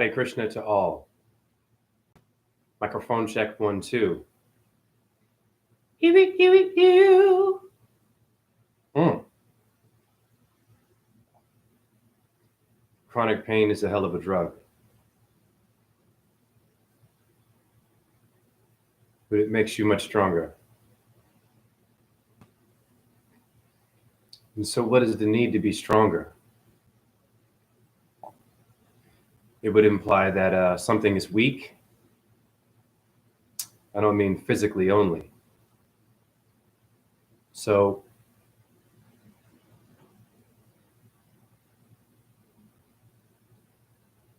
Hare Krishna to all. Microphone check 1, 2. Chronic pain is a hell of a drug. But it makes you much stronger. And so what is the need to be stronger? It would imply that something is weak. I don't mean physically only. So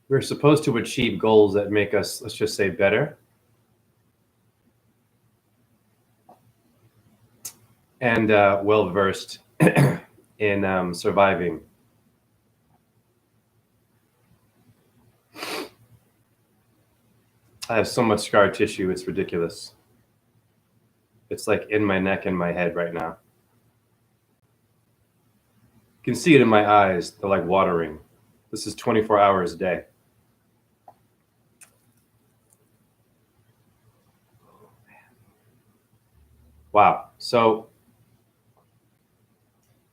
we're supposed to achieve goals that make us, let's just say, better. And well-versed in surviving. I have so much scar tissue, it's ridiculous. It's like in my neck and my head right now. You can see it in my eyes, they're like watering. This is 24 hours a day. Wow, so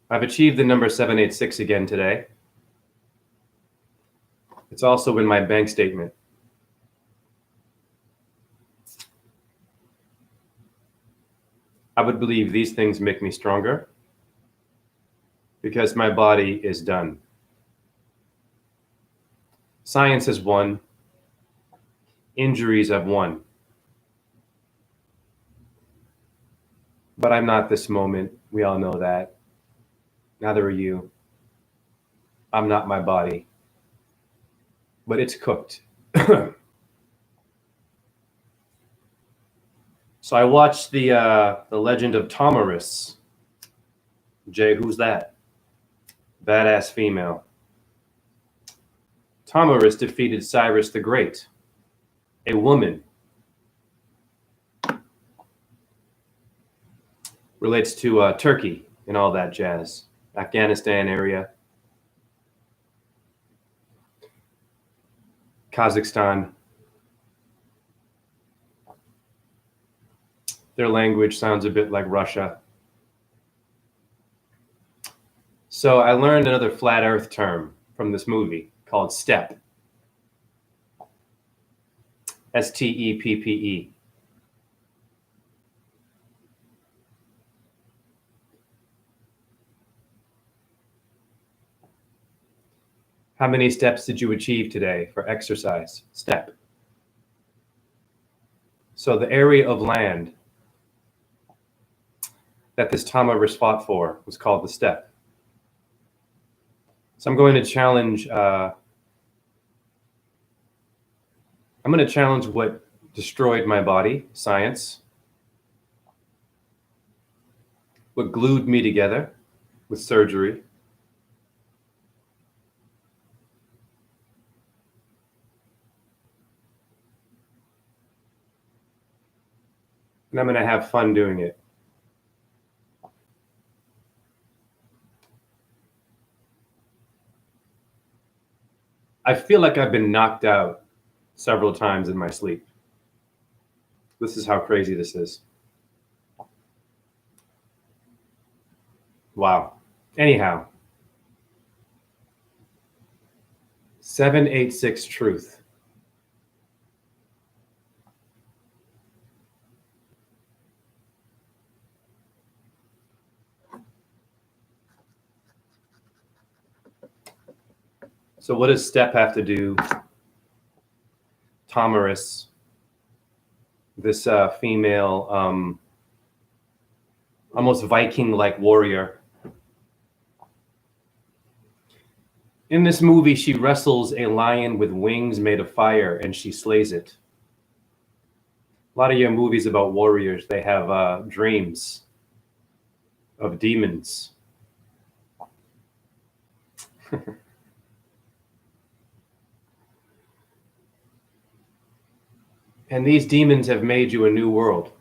I've achieved the number 786 again today. It's also in my bank statement. I would believe these things make me stronger because my body is done. Science has won. Injuries have won. But I'm not this moment. We all know that. Neither are you. I'm not my body. But it's cooked. So I watched the Legend of Tomyris. Jay, who's that? Badass female. Tomyris defeated Cyrus the Great, a woman. Relates to Turkey and all that jazz. Afghanistan area. Kazakhstan. Their language sounds a bit like Russia. So I learned another flat earth term from this movie called STEP. STEPPE. How many steps did you achieve today for exercise? Step. So the area of land that this Tomyris fought for was called the steppe. So I'm going to challenge. I'm going to challenge what destroyed my body, science. What glued me together with surgery. And I'm going to have fun doing it. I feel like I've been knocked out several times in my sleep. This is how crazy this is. Wow. Anyhow, 786 truth. So what does STEP have to do? Tomyris, this female, almost Viking-like warrior. In this movie, she wrestles a lion with wings made of fire, and she slays it. A lot of your movies about warriors, they have dreams of demons. And these demons have made you a new world.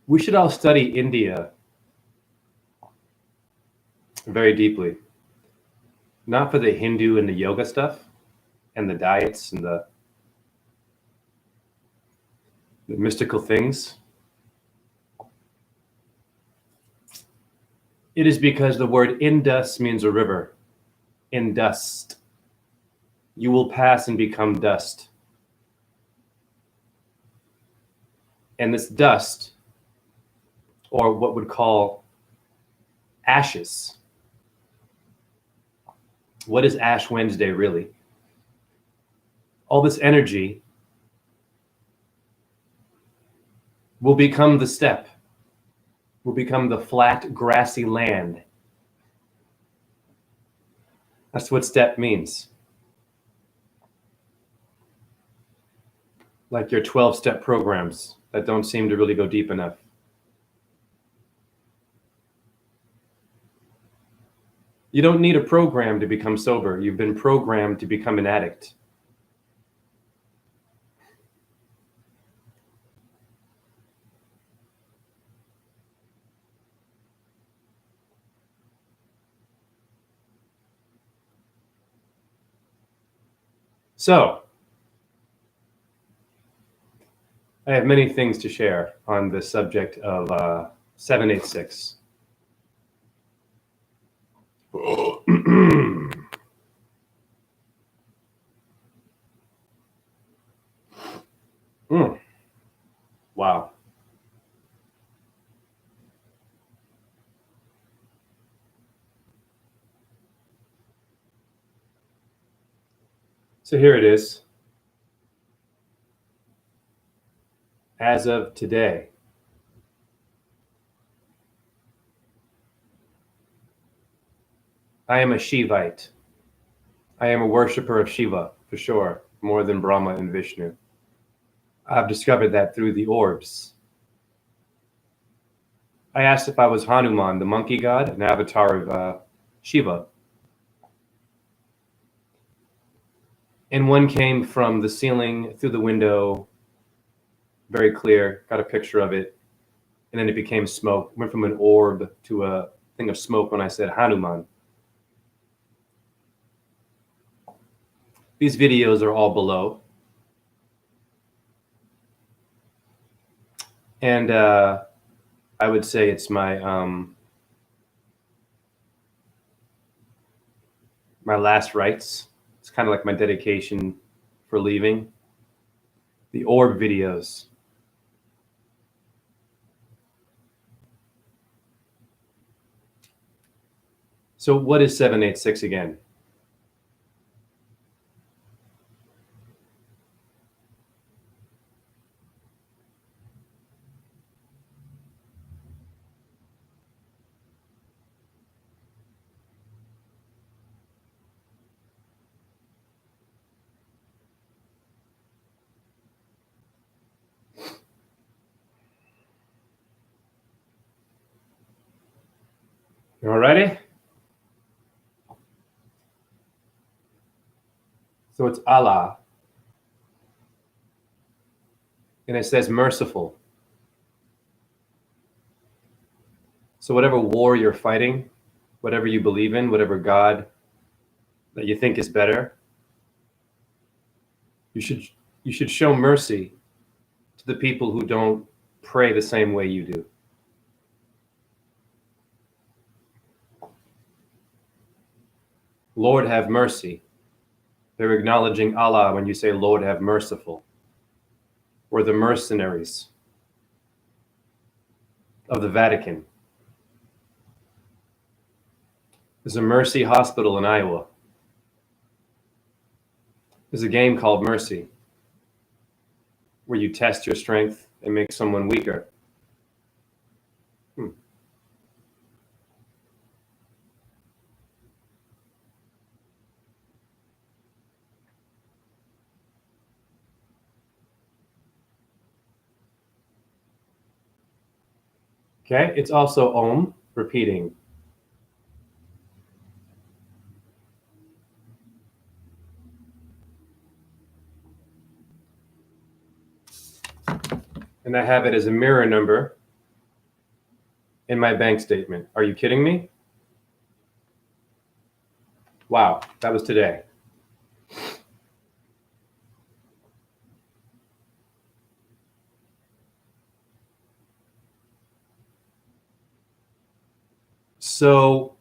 We should all study India very deeply. Not for the Hindu and the yoga stuff, and the diets and the mystical things? It is because the word indus means a river. In dust. You will pass and become dust. And this dust, or what would call ashes. What is Ash Wednesday really? All this energy will become the steppe, will become the flat, grassy land. That's what steppe means. Like your 12-step programs that don't seem to really go deep enough. You don't need a program to become sober. You've been programmed to become an addict. So, I have many things to share on the subject of 786. Wow. So here it is. As of today, I am a Shivite. I am a worshiper of Shiva, for sure, more than Brahma and Vishnu. I've discovered that through the orbs. I asked if I was Hanuman, the monkey god, an avatar of Shiva. And one came from the ceiling through the window, very clear, got a picture of it. And then it became smoke. Went from an orb to a thing of smoke when I said Hanuman. These videos are all below. And I would say it's my my last rites. It's kind of like my dedication for leaving. The orb videos. So what is 786 again? You all ready? So it's Allah. And it says merciful. So whatever war you're fighting, whatever you believe in, whatever God that you think is better, you should show mercy to the people who don't pray the same way you do. Lord have mercy. They're acknowledging Allah when you say Lord have merciful. Or the mercenaries of the Vatican. There's a Mercy Hospital in Iowa. There's a game called Mercy where you test your strength and make someone weaker. Okay, it's also Om, repeating. And I have it as a mirror number in my bank statement. Are you kidding me? Wow, that was today. So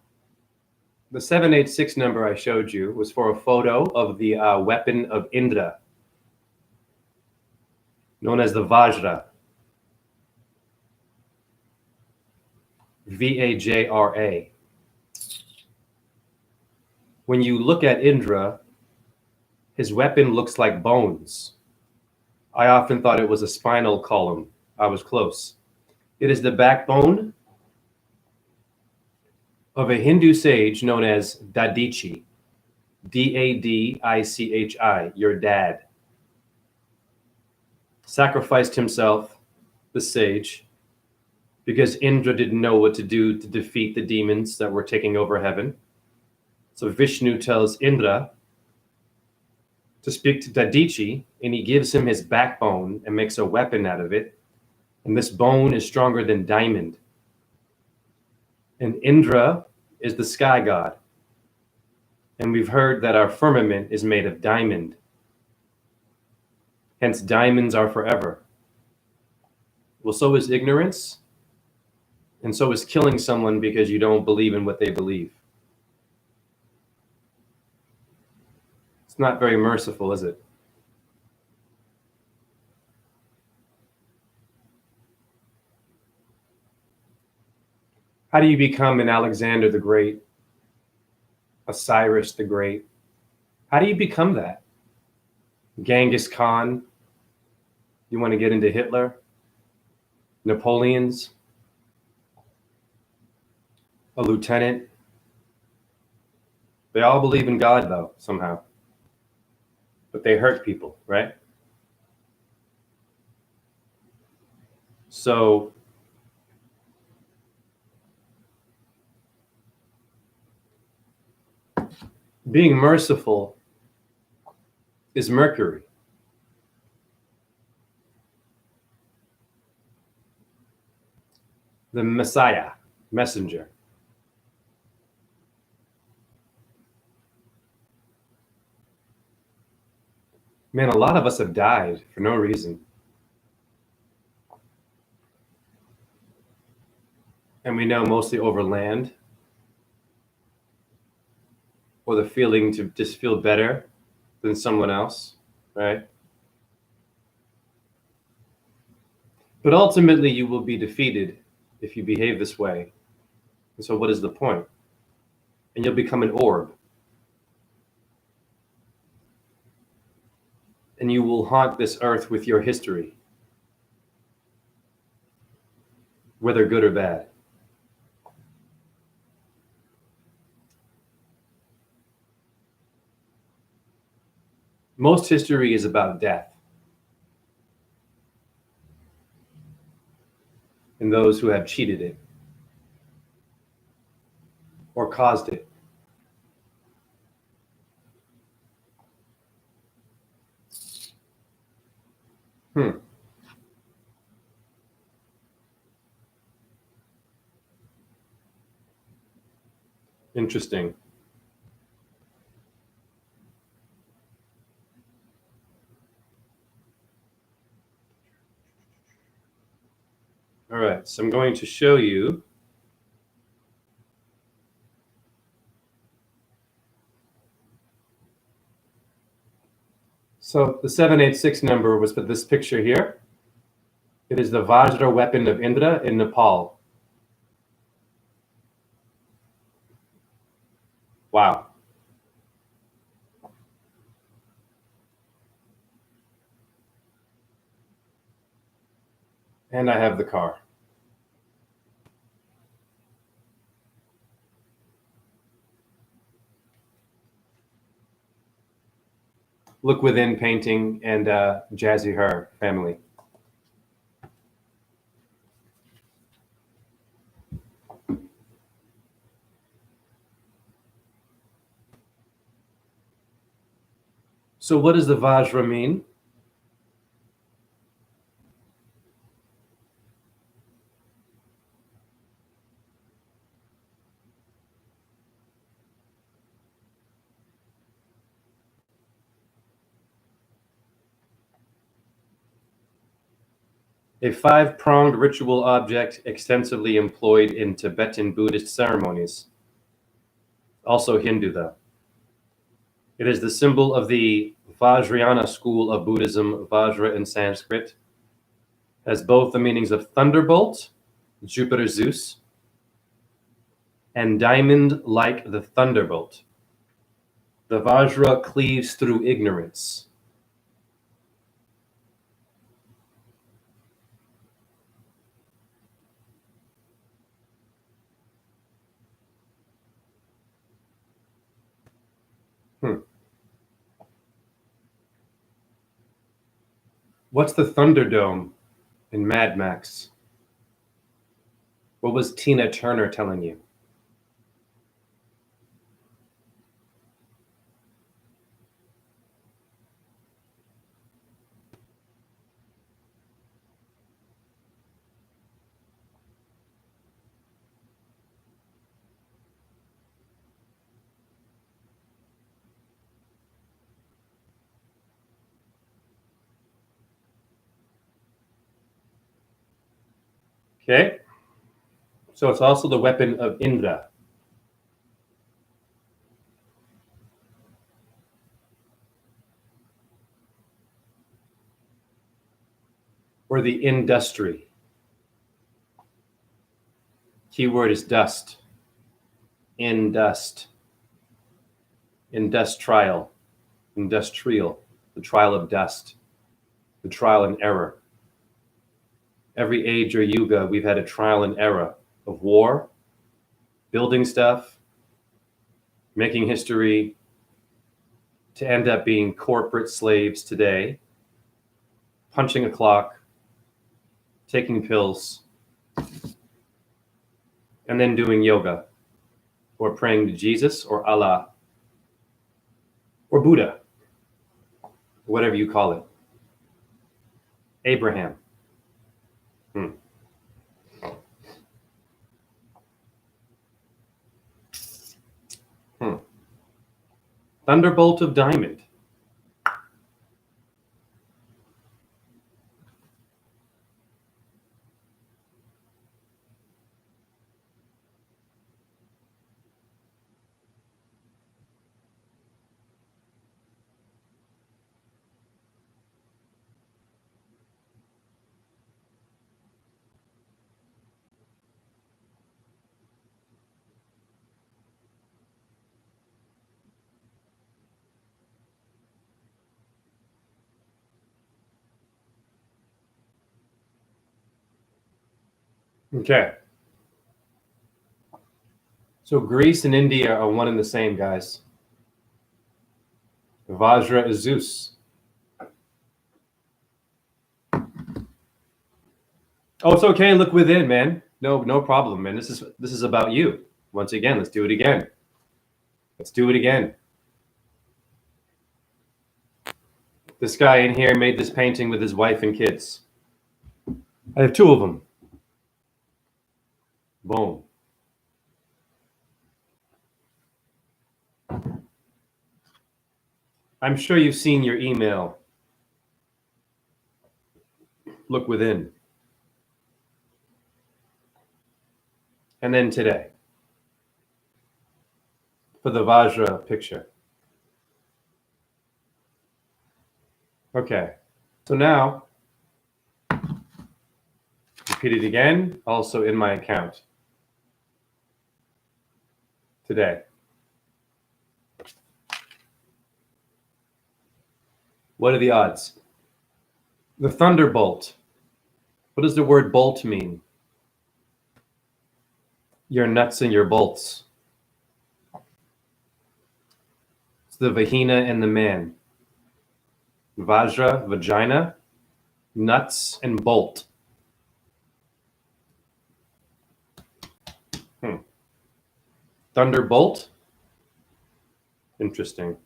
the 786 number I showed you was for a photo of the weapon of Indra, known as the Vajra. Vajra. When you look at Indra, his weapon looks like bones. I often thought it was a spinal column. I was close. It is the backbone of a Hindu sage known as Dadichi. Dadichi, your dad. Sacrificed himself, the sage, because Indra didn't know what to do to defeat the demons that were taking over heaven. So Vishnu tells Indra to speak to Dadichi, and he gives him his backbone and makes a weapon out of it. And this bone is stronger than diamond. And Indra is the sky god. And we've heard that our firmament is made of diamond. Hence, diamonds are forever. Well, so is ignorance. And so is killing someone because you don't believe in what they believe. It's not very merciful, is it? How do you become an Alexander the Great, a Cyrus the Great? How do you become that? Genghis Khan? You want to get into Hitler? Napoleon's? A lieutenant? They all believe in God, though, somehow. But they hurt people, right? So being merciful is Mercury. The Messiah, messenger. Man, a lot of us have died for no reason. And we know mostly over land, or the feeling to just feel better than someone else, right? But ultimately, you will be defeated if you behave this way. And so, what is the point? And you'll become an orb. And you will haunt this earth with your history, whether good or bad. Most history is about death and those who have cheated it or caused it. Interesting. All right, so I'm going to show you so the 786 number was for this picture here. It is the Vajra weapon of Indra in Nepal. Wow. And I have the car. Look Within painting and Jazzy Her family. So what does the Vajra mean? A 5-pronged ritual object extensively employed in Tibetan Buddhist ceremonies. Also Hindu, though. It is the symbol of the Vajrayana school of Buddhism. Vajra in Sanskrit has both the meanings of thunderbolt, Jupiter Zeus, and diamond like the thunderbolt. The Vajra cleaves through ignorance. What's the Thunderdome in Mad Max? What was Tina Turner telling you? Okay. So it's also the weapon of Indra. Or the industry. Keyword is dust. Indust. Industrial. Industrial. The trial of dust. The trial and error. Every age or yuga, we've had a trial and error of war, building stuff, making history, to end up being corporate slaves today, punching a clock, taking pills, and then doing yoga, or praying to Jesus or Allah, or Buddha, whatever you call it. Abraham. Thunderbolt of diamond. Okay. So Greece and India are one and the same, guys. Vajra is Zeus. Oh, it's okay. Look within, man. No problem, man. This is about you. Once again, let's do it again. Let's do it again. This guy in here made this painting with his wife and kids. I have 2 of them. Boom. I'm sure you've seen your email. Look within. And then today, for the Vajra picture. Okay, so now, repeat it again, also in my account today. What are the odds? The thunderbolt. What does the word bolt mean? Your nuts and your bolts. It's the vahina and the man. Vajra, vagina, nuts, and bolt. Thunderbolt? Interesting.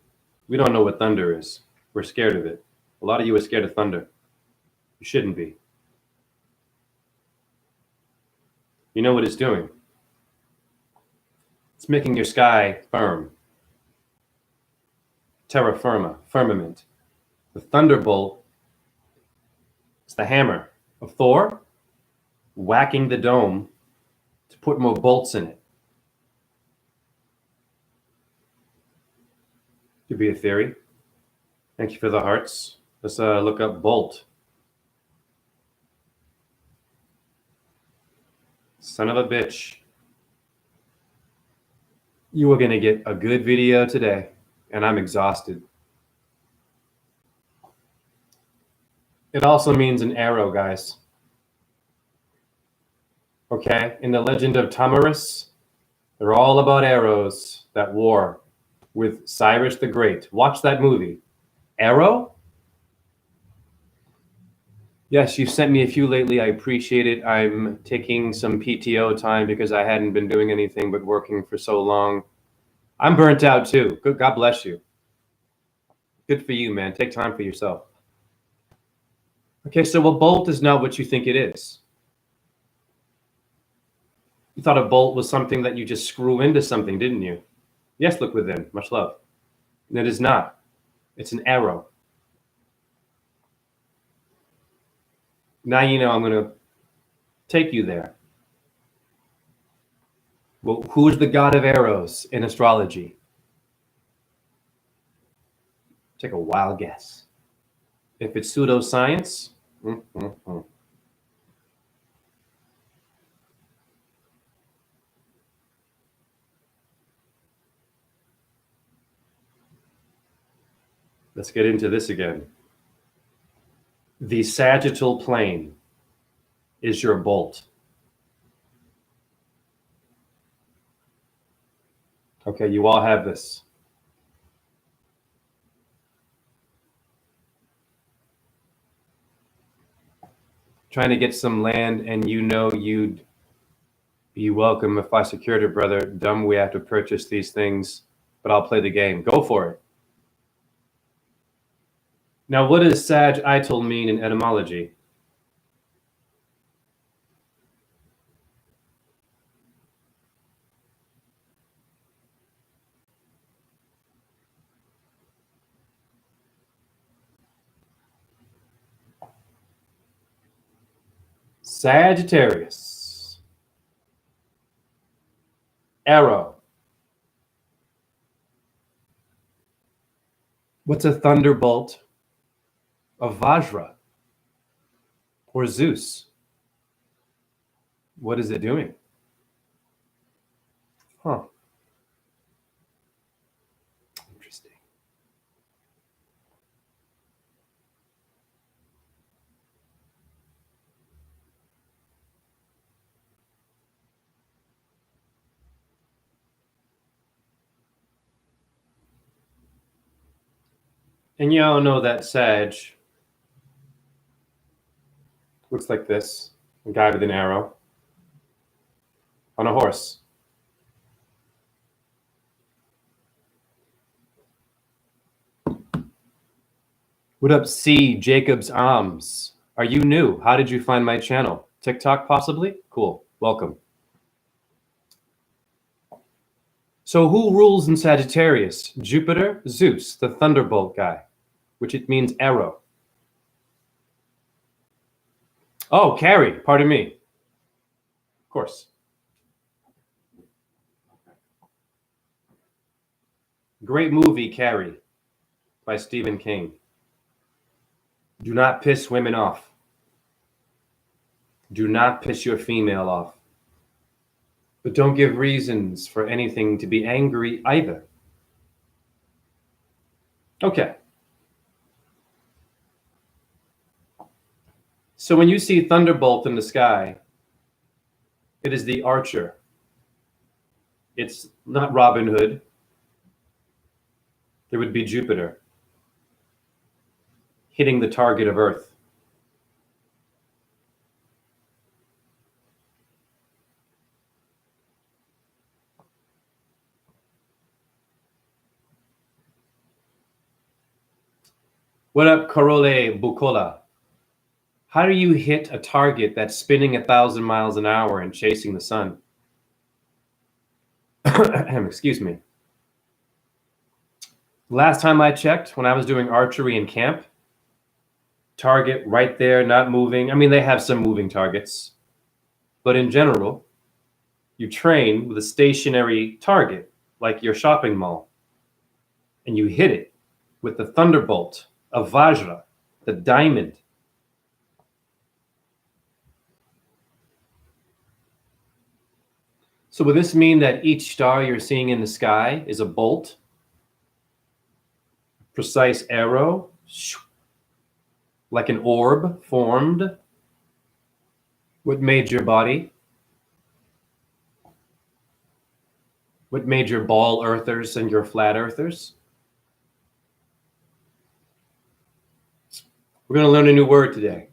We don't know what thunder is. We're scared of it. A lot of you are scared of thunder. You shouldn't be. You know what it's doing? It's making your sky firm. Terra firma, firmament. The thunderbolt is the hammer. of Thor whacking the dome to put more bolts in it. Could be a theory. Thank you for the hearts. Let's look up bolt. Son of a bitch. You are going to get a good video today, and I'm exhausted. It also means an arrow, guys. Okay? In the legend of Tamaris, they're all about arrows that war with Cyrus the Great. Watch that movie. Arrow? Yes, you sent me a few lately. I appreciate it. I'm taking some PTO time because I hadn't been doing anything but working for so long. I'm burnt out too. Good, God bless you. Good for you, man. Take time for yourself. Okay, so a bolt is not what you think it is. You thought a bolt was something that you just screw into something, didn't you? Yes, look within. Much love. And it is not. It's an arrow. Now you know I'm going to take you there. Well, who's the god of arrows in astrology? Take a wild guess. If it's pseudoscience, let's get into this again. The sagittal plane is your bolt. Okay, you all have this. Trying to get some land, and you know you'd be welcome if I secured it, brother. Dumb, we have to purchase these things, but I'll play the game. Go for it. Now, what does sagittal mean in etymology? Sagittarius. Arrow. What's a thunderbolt of Vajra or Zeus? What is it doing? Huh. Interesting. And you all know that Sag looks like this, a guy with an arrow on a horse. What up, C. Jacob's Arms? Are you new? How did you find my channel? TikTok, possibly? Cool. Welcome. So who rules in Sagittarius? Jupiter, Zeus, the thunderbolt guy, which it means arrow. Oh, Carrie, pardon me. Of course. Great movie, Carrie, by Stephen King. Do not piss women off. Do not piss your female off. But don't give reasons for anything to be angry either. Okay. So when you see thunderbolt in the sky, it is the archer. It's not Robin Hood. It would be Jupiter hitting the target of Earth. What up, Carole Bucola? How do you hit a target that's spinning 1,000 miles an hour and chasing the sun? Excuse me. Last time I checked, when I was doing archery in camp, target right there, not moving. I mean, they have some moving targets, but in general, you train with a stationary target, like your shopping mall, and you hit it with the thunderbolt of Vajra, the diamond. So would this mean that each star you're seeing in the sky is a bolt? Precise arrow? Like an orb formed? What made your body? What made your ball earthers and your flat earthers? We're going to learn a new word today.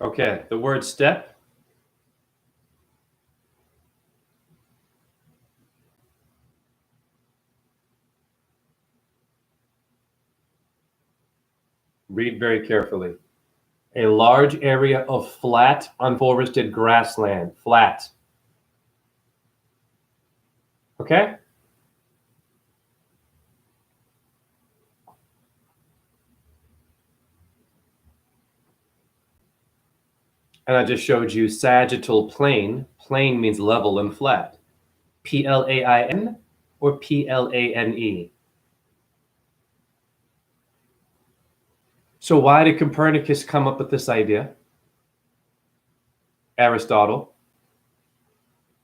Okay, the word step. Read very carefully. A large area of flat, unforested grassland. Flat. Okay? And I just showed you sagittal plane. Plane means level and flat. Plain or plane? So why did Copernicus come up with this idea? Aristotle,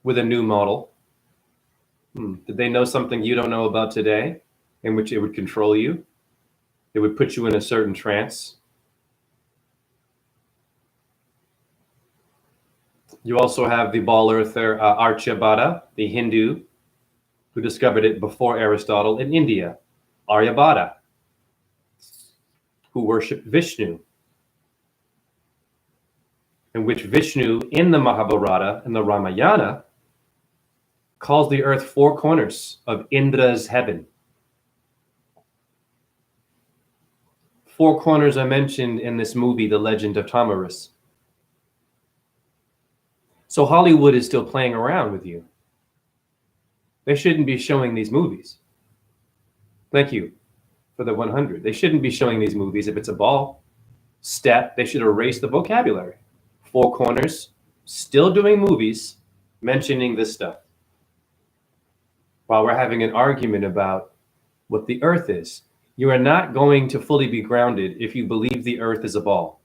with a new model. Did they know something you don't know about today, in which it would control you? It would put you in a certain trance. You also have the ball earther Aryabhata, the Hindu, who discovered it before Aristotle in India. Aryabhata, who worshipped Vishnu, in which Vishnu in the Mahabharata and the Ramayana calls the earth four corners of Indra's heaven. Four corners are mentioned in this movie, The Legend of Tomyris. So Hollywood is still playing around with you. They shouldn't be showing these movies. Thank you for the 100. They shouldn't be showing these movies if it's a ball. Step, they should erase the vocabulary. Four corners, still doing movies, mentioning this stuff. While we're having an argument about what the earth is. You are not going to fully be grounded if you believe the earth is a ball.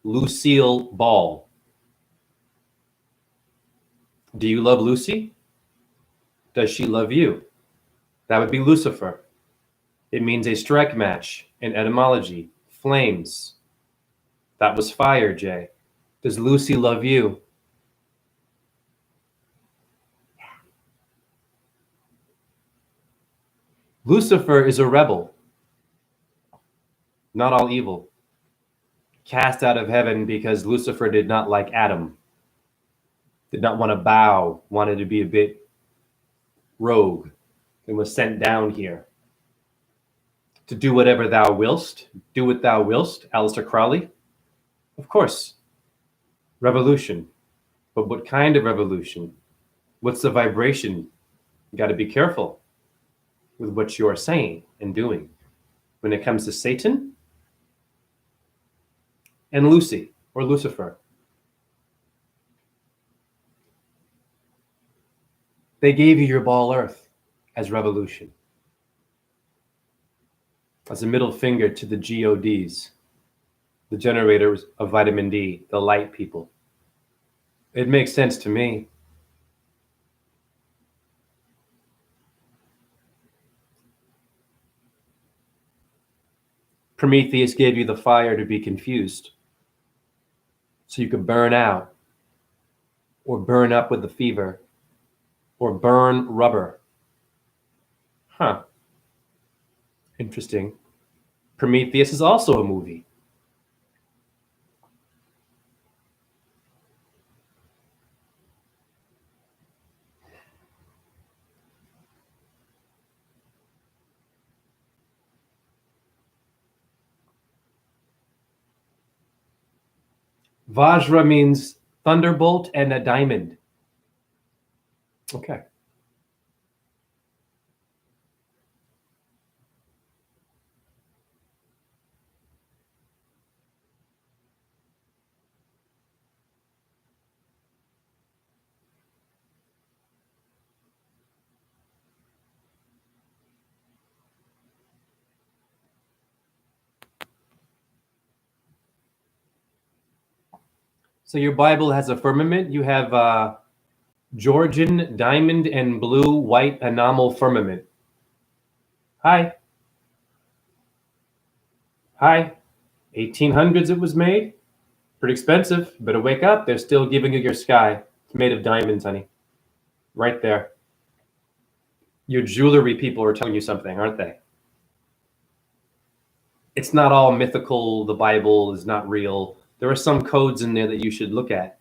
Lucille Ball. Do you love Lucy? Does she love you? That would be Lucifer. It means a strike match in etymology. Flames. That was fire, Jay. Does Lucy love you? Lucifer is a rebel. Not all evil. Cast out of heaven because Lucifer did not like Adam. Did not want to bow, wanted to be a bit rogue, and was sent down here to do whatever thou willst. Do what thou willst, Aleister Crowley. Of course. Revolution. But what kind of revolution? What's the vibration? You got to be careful with what you are saying and doing. When it comes to Satan and Lucy or Lucifer, they gave you your ball earth as revolution, as a middle finger to the GODs, the generators of vitamin D, the light people. It makes sense to me. Prometheus gave you the fire to be confused, so you could burn out, or burn up with the fever, or burn rubber. Huh. Interesting. Prometheus is also a movie. Vajra means thunderbolt and a diamond. Okay. So your Bible has a firmament. You have Georgian diamond and blue white enamel firmament. Hi. Hi. 1800s it was made. Pretty expensive. Better wake up. They're still giving you your sky. It's made of diamonds, honey. Right there. Your jewelry people are telling you something, aren't they? It's not all mythical. The Bible is not real. There are some codes in there that you should look at.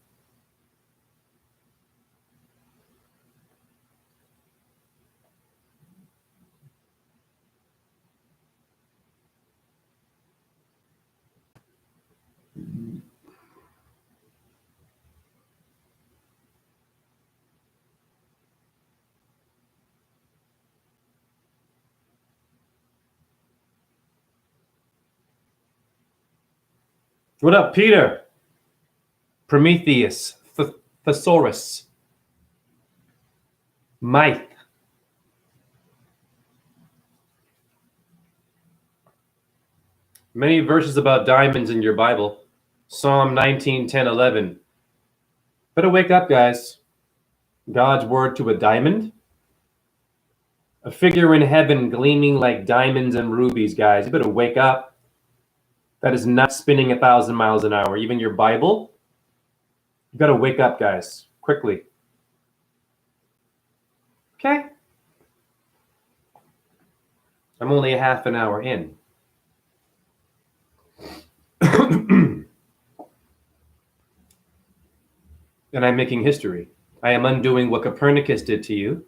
What up, Peter? Prometheus, Thesaurus, Myth. Many verses about diamonds in your Bible. Psalm 19, 10, 11. Better wake up, guys. God's word to a diamond. A figure in heaven gleaming like diamonds and rubies, guys. You better wake up. That is not spinning 1,000 miles an hour. Even your Bible. You got to wake up, guys, quickly. Okay? I'm only a half an hour in. And I'm making history. I am undoing what Copernicus did to you.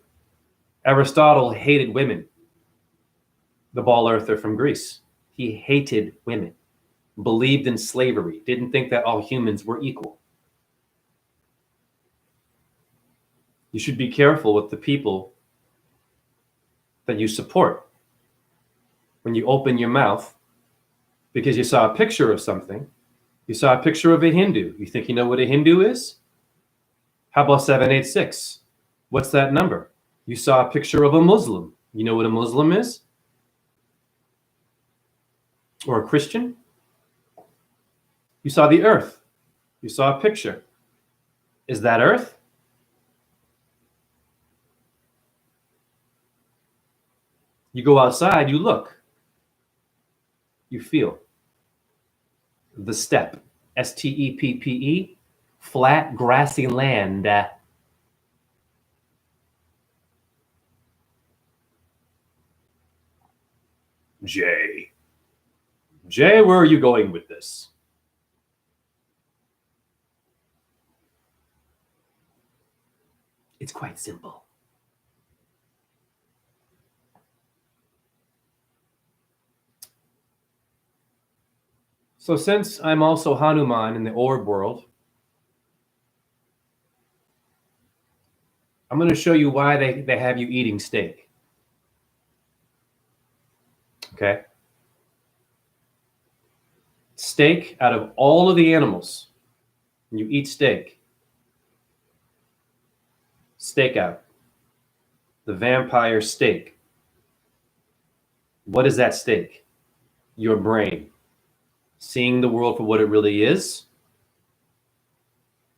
Aristotle hated women. The ball earther from Greece. He hated women, believed in slavery, didn't think that all humans were equal. You should be careful with the people that you support when you open your mouth because you saw a picture of something. You saw a picture of a Hindu. You think you know what a Hindu is? How about 786? What's that number? You saw a picture of a Muslim. You know what a Muslim is? Or a Christian? You saw the earth. You saw a picture. Is that earth? You go outside, you look. You feel. The steppe, Steppe, flat, grassy land. Jay, where are you going with this? It's quite simple. So since I'm also Hanuman in the orb world, I'm going to show you why they have you eating steak. Okay? Steak, out of all of the animals, when you eat steak out, the vampire steak. What is that steak? Your brain. Seeing the world for what it really is.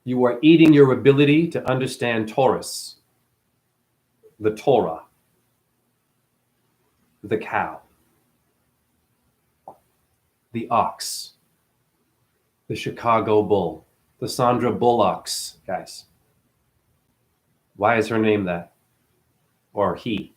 You are eating your ability to understand Taurus, the Torah, the cow, the ox, the Chicago Bull, the Sandra Bullocks, guys. Why is her name that? Or he?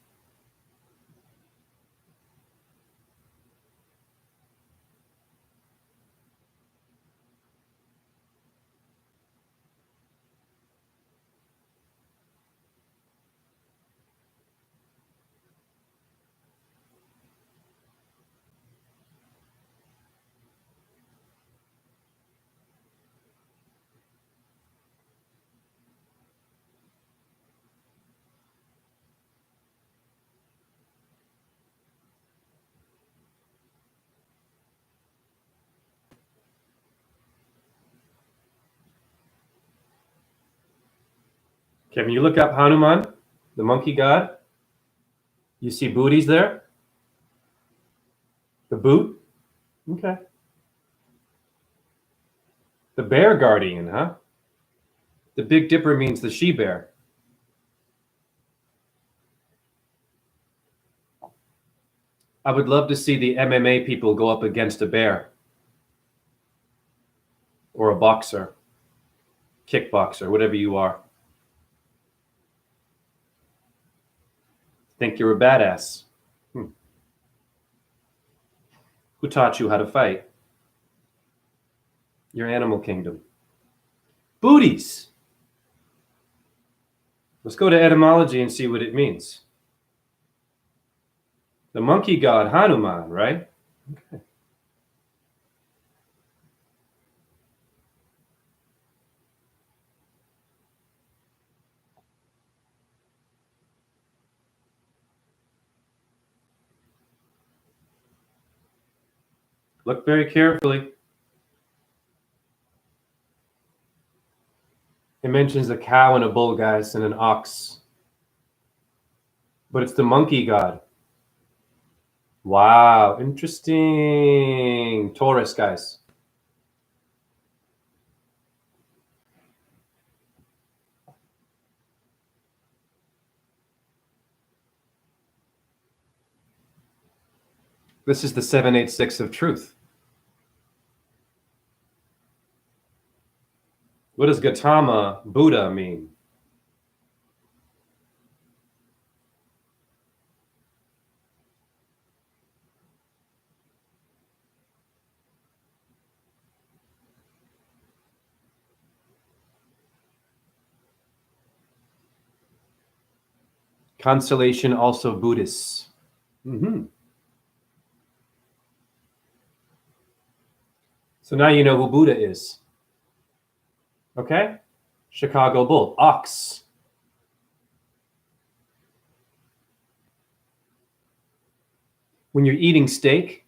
Okay, when you look up Hanuman, the monkey god, you see booties there? The boot? Okay. The bear guardian, huh? The Big Dipper means the she-bear. I would love to see the MMA people go up against a bear. Or a boxer. Kickboxer, whatever you are. Think you're a badass. Who taught you how to fight? Your animal kingdom. Booties! Let's go to etymology and see what it means. The monkey god Hanuman, right? Okay. Look very carefully. It mentions a cow and a bull, guys, and an ox. But it's the monkey god. Wow, interesting. Taurus, guys. This is the 786 of truth. What does Gautama Buddha mean? Consolation, also Buddhists. So now you know who Buddha is. Okay? Chicago Bull. Ox. When you're eating steak,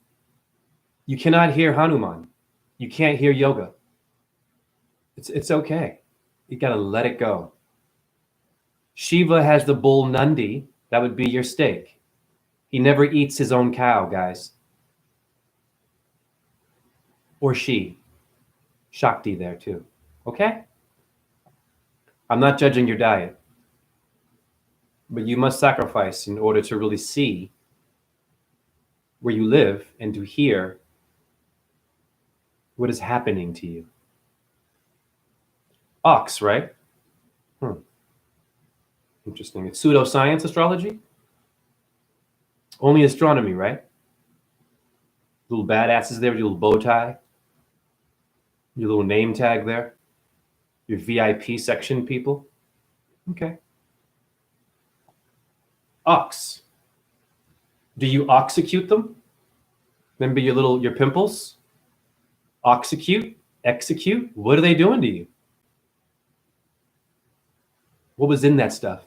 you cannot hear Hanuman. You can't hear yoga. It's okay. You got to let it go. Shiva has the bull Nandi. That would be your steak. He never eats his own cow, guys. Or she. Shakti there too. Okay? I'm not judging your diet. But you must sacrifice in order to really see where you live and to hear what is happening to you. Ox, right? Interesting. It's pseudoscience astrology? Only astronomy, right? Little badasses there, your little bow tie, your little name tag there, your VIP section people. Okay. Ox. Do you oxecute them? Remember your pimples? Oxecute? Execute? What are they doing to you? What was in that stuff?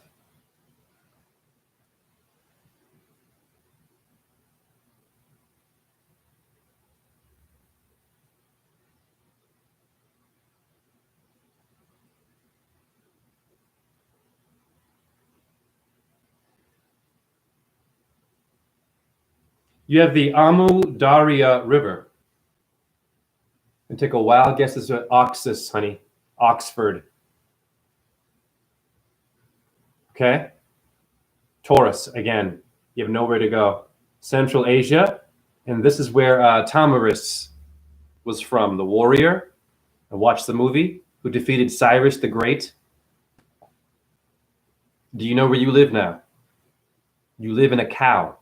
You have the Amu Darya River. And take a wild guess as to Oxus, honey. Oxford. Okay? Taurus, again. You have nowhere to go. Central Asia. And this is where Tamaris was from, the warrior. I watched the movie, who defeated Cyrus the Great. Do you know where you live now? You live in a cow.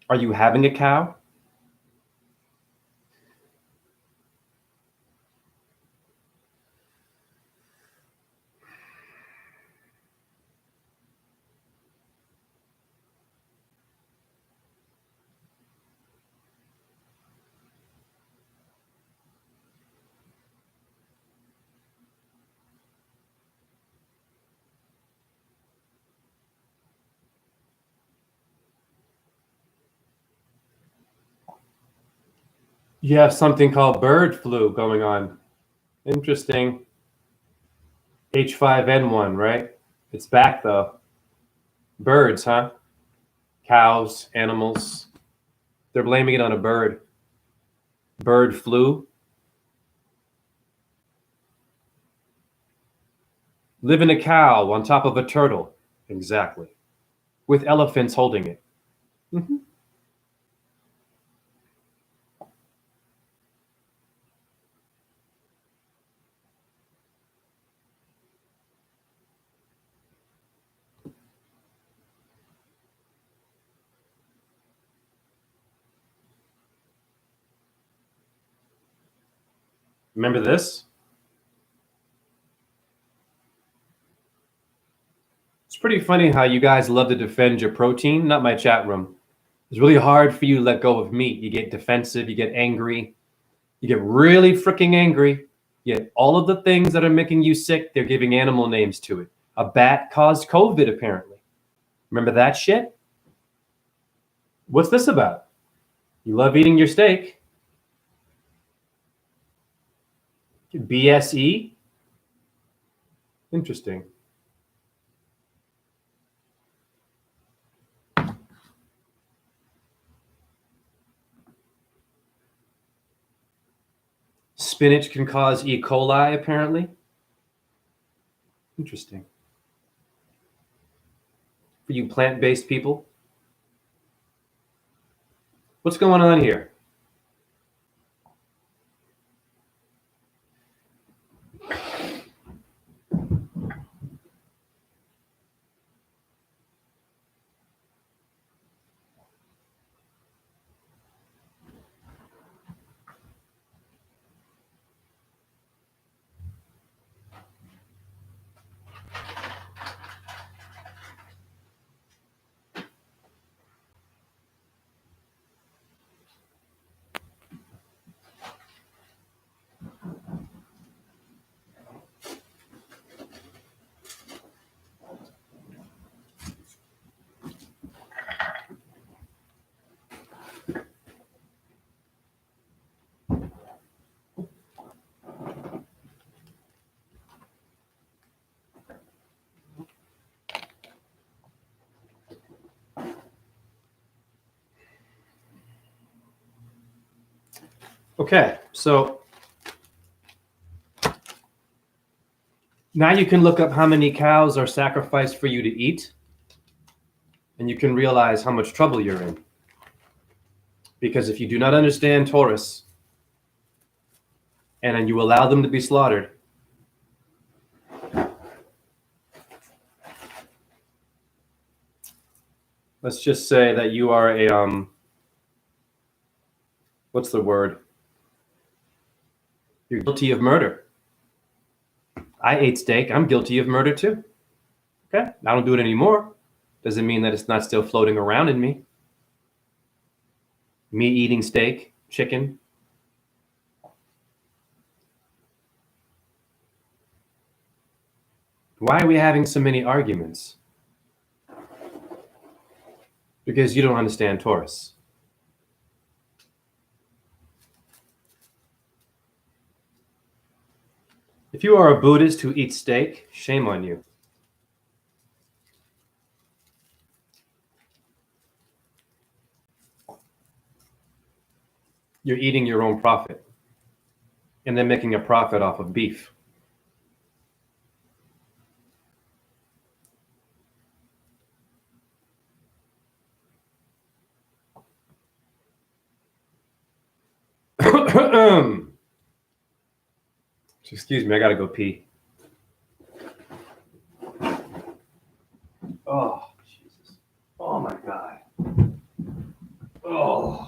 Are you having a cow? You have something called bird flu going on Interesting. H5N1, right? It's back though. Birds, huh? Cows, animals. They're blaming it on a bird. Bird flu. Live in a cow on top of a turtle. Exactly. With elephants holding it. Mhm. Remember this? It's pretty funny how you guys love to defend your protein, not my chat room. It's really hard for you to let go of meat. You get defensive, you get angry, you get really freaking angry. Yet all of the things that are making you sick, they're giving animal names to it. A bat caused COVID, apparently. Remember that shit? What's this about? You love eating your steak. BSE? Interesting. Spinach can cause E. coli, apparently. Interesting. For you plant-based people. What's going on here? Okay, so now you can look up how many cows are sacrificed for you to eat, and you can realize how much trouble you're in. Because if you do not understand Taurus, and then you allow them to be slaughtered, let's just say that you are a what's the word? You're guilty of murder. I ate steak. I'm guilty of murder too. Okay, I don't do it anymore. Doesn't mean that it's not still floating around in me. Me eating steak, chicken. Why are we having so many arguments? Because you don't understand Taurus. If you are a Buddhist who eats steak, shame on you. You're eating your own profit and then making a profit off of beef. Excuse me, I gotta go pee. Oh, Jesus. Oh my God. Oh.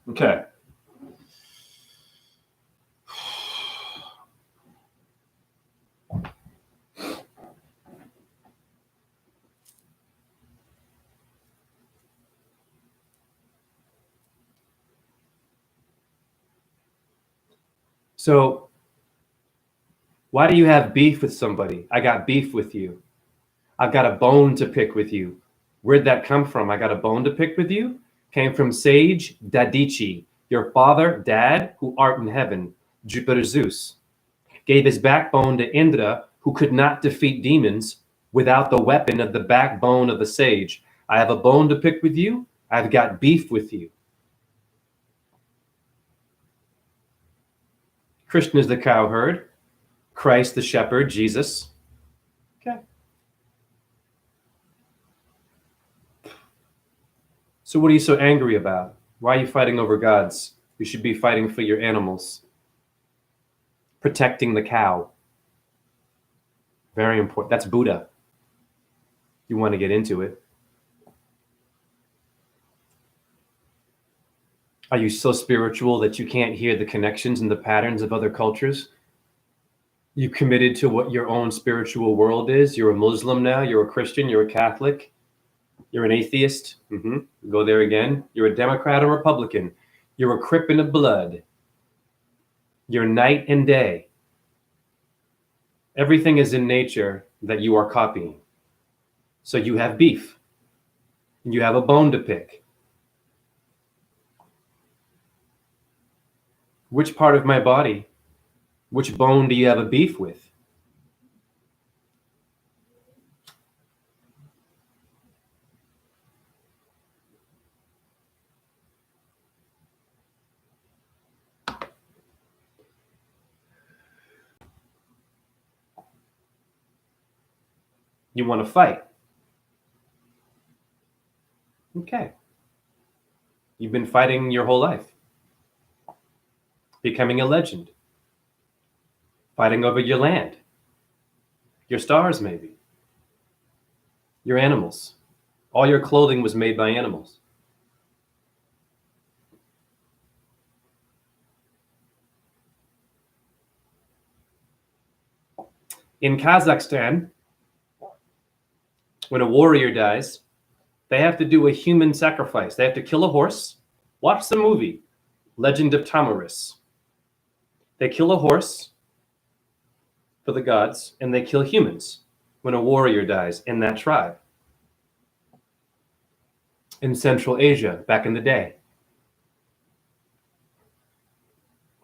Okay. So, why do you have beef with somebody? I got beef with you. I've got a bone to pick with you. Where'd that come from? I got a bone to pick with you? Came from Sage Dadici, your father, dad, who art in heaven, Jupiter Zeus, gave his backbone to Indra, who could not defeat demons without the weapon of the backbone of the sage. I have a bone to pick with you. I've got beef with you. Krishna is the cowherd. Christ the shepherd, Jesus. Okay. So what are you so angry about? Why are you fighting over gods? You should be fighting for your animals. Protecting the cow. Very important. That's Buddha. You want to get into it. Are you so spiritual that you can't hear the connections and the patterns of other cultures? You committed to what your own spiritual world is? You're a Muslim now, you're a Christian, you're a Catholic, you're an atheist. Go there again. You're a Democrat or Republican. You're a Crippen of blood. You're night and day. Everything is in nature that you are copying. So you have beef. You have a bone to pick. Which part of my body, which bone do you have a beef with? You want to fight. Okay. You've been fighting your whole life. Becoming a legend. Fighting over your land. Your stars, maybe. Your animals. All your clothing was made by animals. In Kazakhstan, when a warrior dies, they have to do a human sacrifice. They have to kill a horse. Watch the movie, Legend of Tamaris. They kill a horse for the gods, and they kill humans when a warrior dies in that tribe. In Central Asia, back in the day.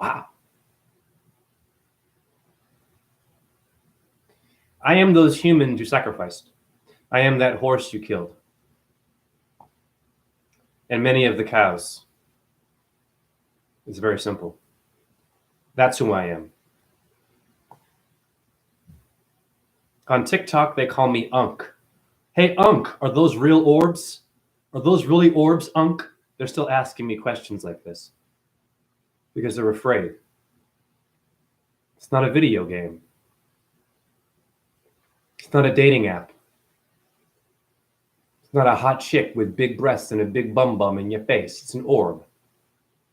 Wow. I am those humans you sacrificed. I am that horse you killed. And many of the cows. It's very simple. That's who I am. On TikTok, they call me Unk. Hey, Unk, are those real orbs? Are those really orbs, Unk? They're still asking me questions like this because they're afraid. It's not a video game. It's not a dating app. It's not a hot chick with big breasts and a big bum in your face. It's an orb.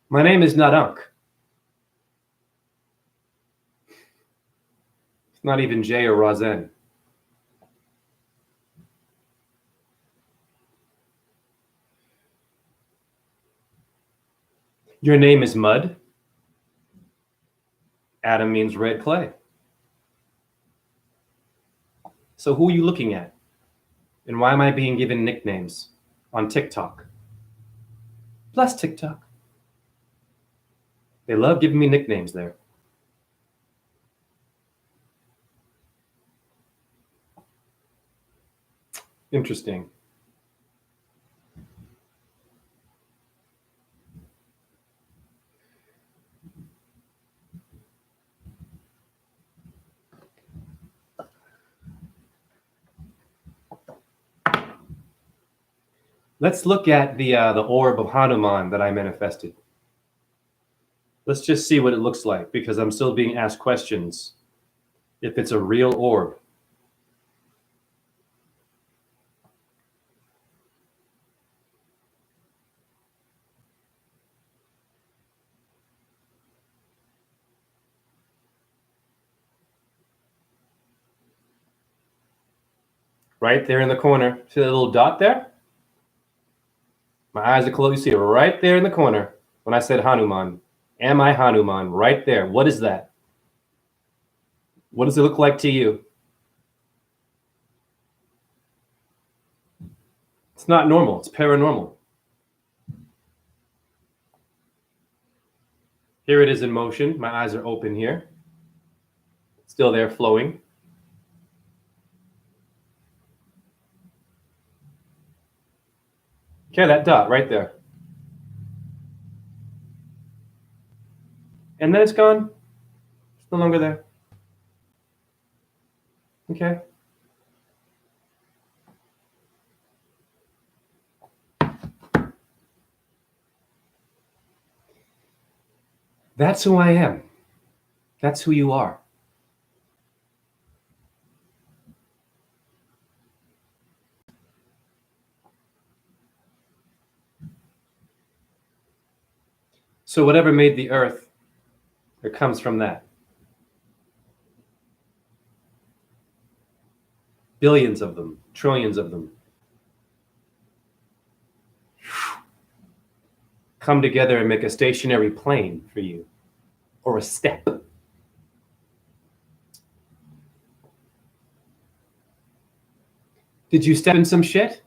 My name is not Unk. It's not even Jay or Rosen. Your name is Mud. Adam means red clay. So who are you looking at? And why am I being given nicknames on TikTok? Bless TikTok. They love giving me nicknames there. Interesting. Let's look at the orb of Hanuman that I manifested. Let's just see what it looks like because I'm still being asked questions if it's a real orb. Right there in the corner. See that little dot there? My eyes are closed. You see it right there in the corner when I said Hanuman. Am I Hanuman? Right there. What is that? What does it look like to you? It's not normal. It's paranormal. Here it is in motion. My eyes are open here. Still there, flowing. Okay, that dot right there. And then it's gone. It's no longer there. Okay. That's who I am. That's who you are. So whatever made the earth, it comes from that. Billions of them, trillions of them. Come together and make a stationary plane for you, or a step. Did you step in some shit?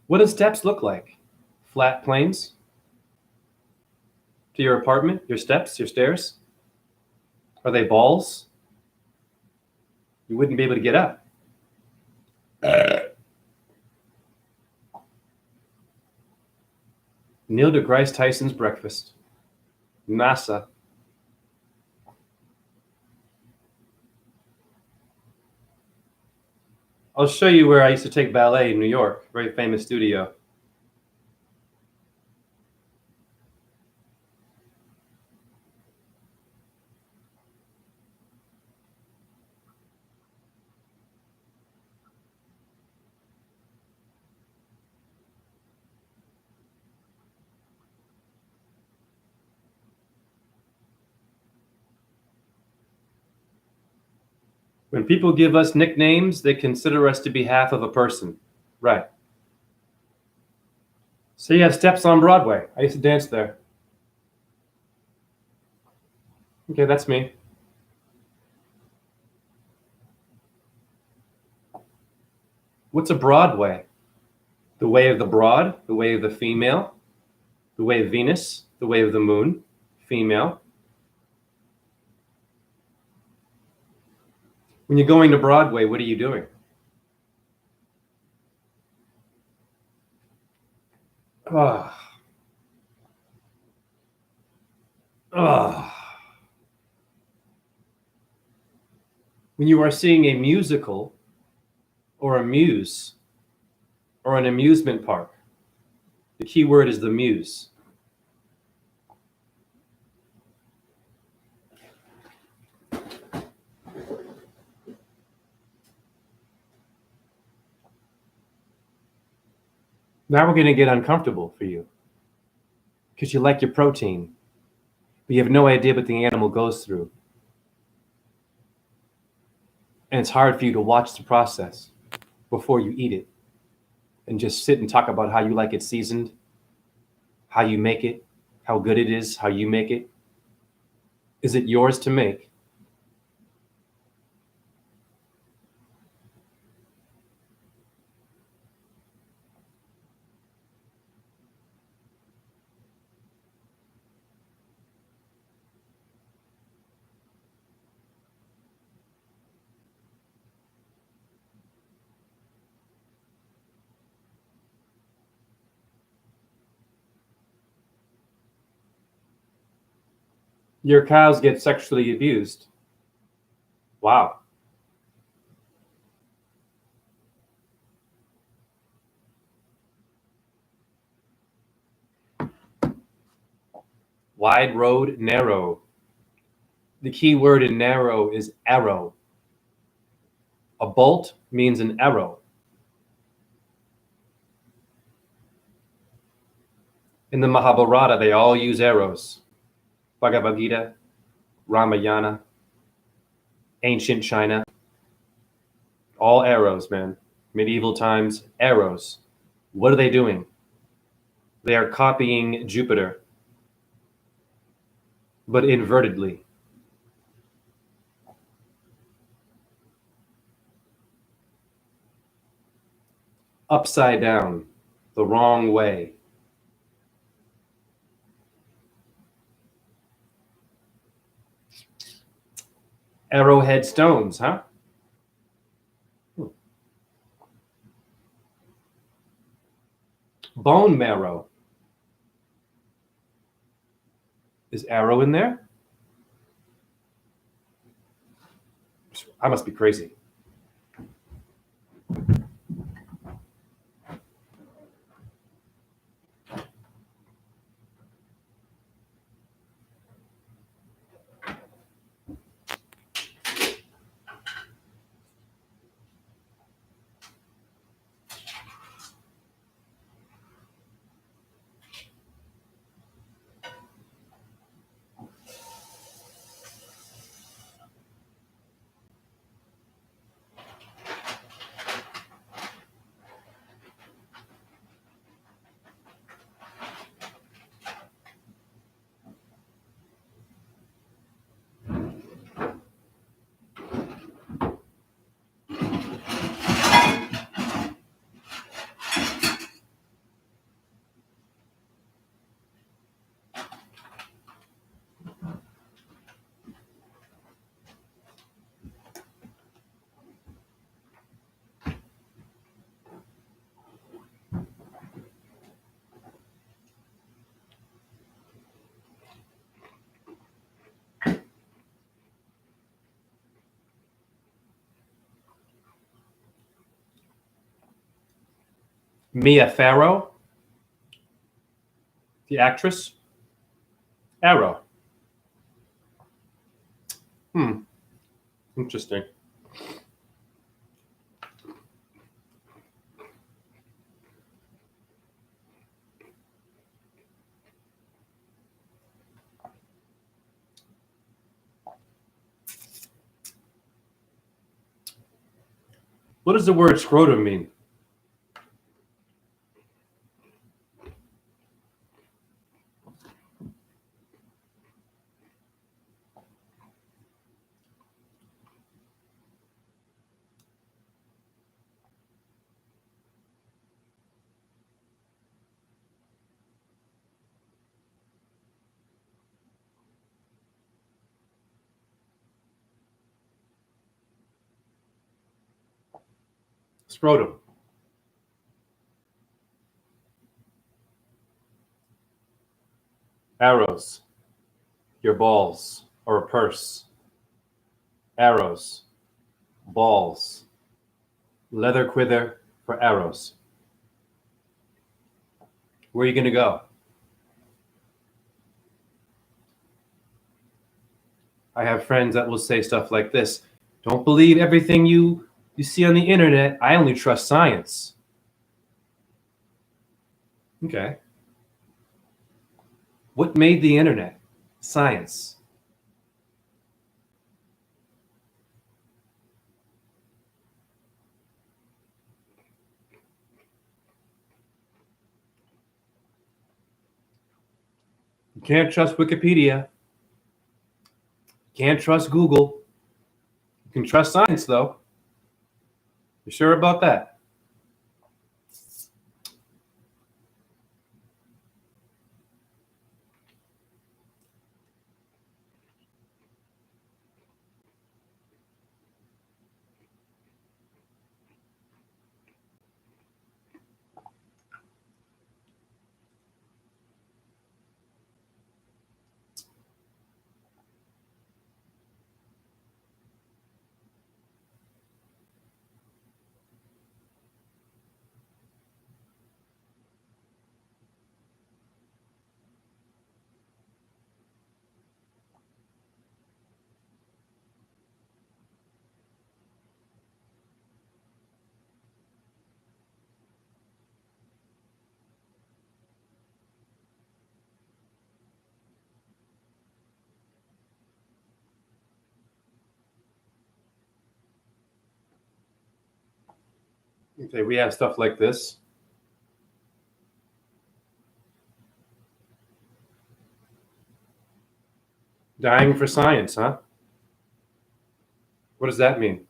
What do steps look like? Flat planes? To your apartment? Your steps? Your stairs? Are they balls? You wouldn't be able to get up. Neil deGrasse Tyson's breakfast. NASA. I'll show you where I used to take ballet in New York, very famous studio. When people give us nicknames, they consider us to be half of a person. Right. So you have steps on Broadway. I used to dance there. Okay, that's me. What's a Broadway? The way of the broad, the way of the female, the way of Venus, the way of the moon, female. When you're going to Broadway, what are you doing? Oh. Oh. When you are seeing a musical or a muse or an amusement park, the key word is the muse. Now we're going to get uncomfortable for you because you like your protein, but you have no idea what the animal goes through. And it's hard for you to watch the process before you eat it and just sit and talk about how you like it seasoned, how you make it, how good it is, how you make it. Is it yours to make? Your cows get sexually abused. Wow. Wide road, narrow. The key word in narrow is arrow. A bolt means an arrow. In the Mahabharata, they all use arrows. Bhagavad Gita, Ramayana, ancient China, all arrows, man. Medieval times, arrows. What are they doing? They are copying Jupiter, but invertedly. Upside down, the wrong way. Arrowhead stones, huh? Bone marrow. Is arrow in there? I must be crazy. Mia Farrow, the actress. Arrow. Interesting. What does the word scrotum mean? Scrotum. Arrows. Your balls or a purse. Arrows. Balls. Leather quiver for arrows. Where are you going to go? I have friends that will say stuff like this. Don't believe everything you see on the internet. I only trust science. Okay. What made the internet? Science. You can't trust Wikipedia. You can't trust Google. You can trust science, though. You sure about that? Okay, we have stuff like this. Dying for science, huh? What does that mean?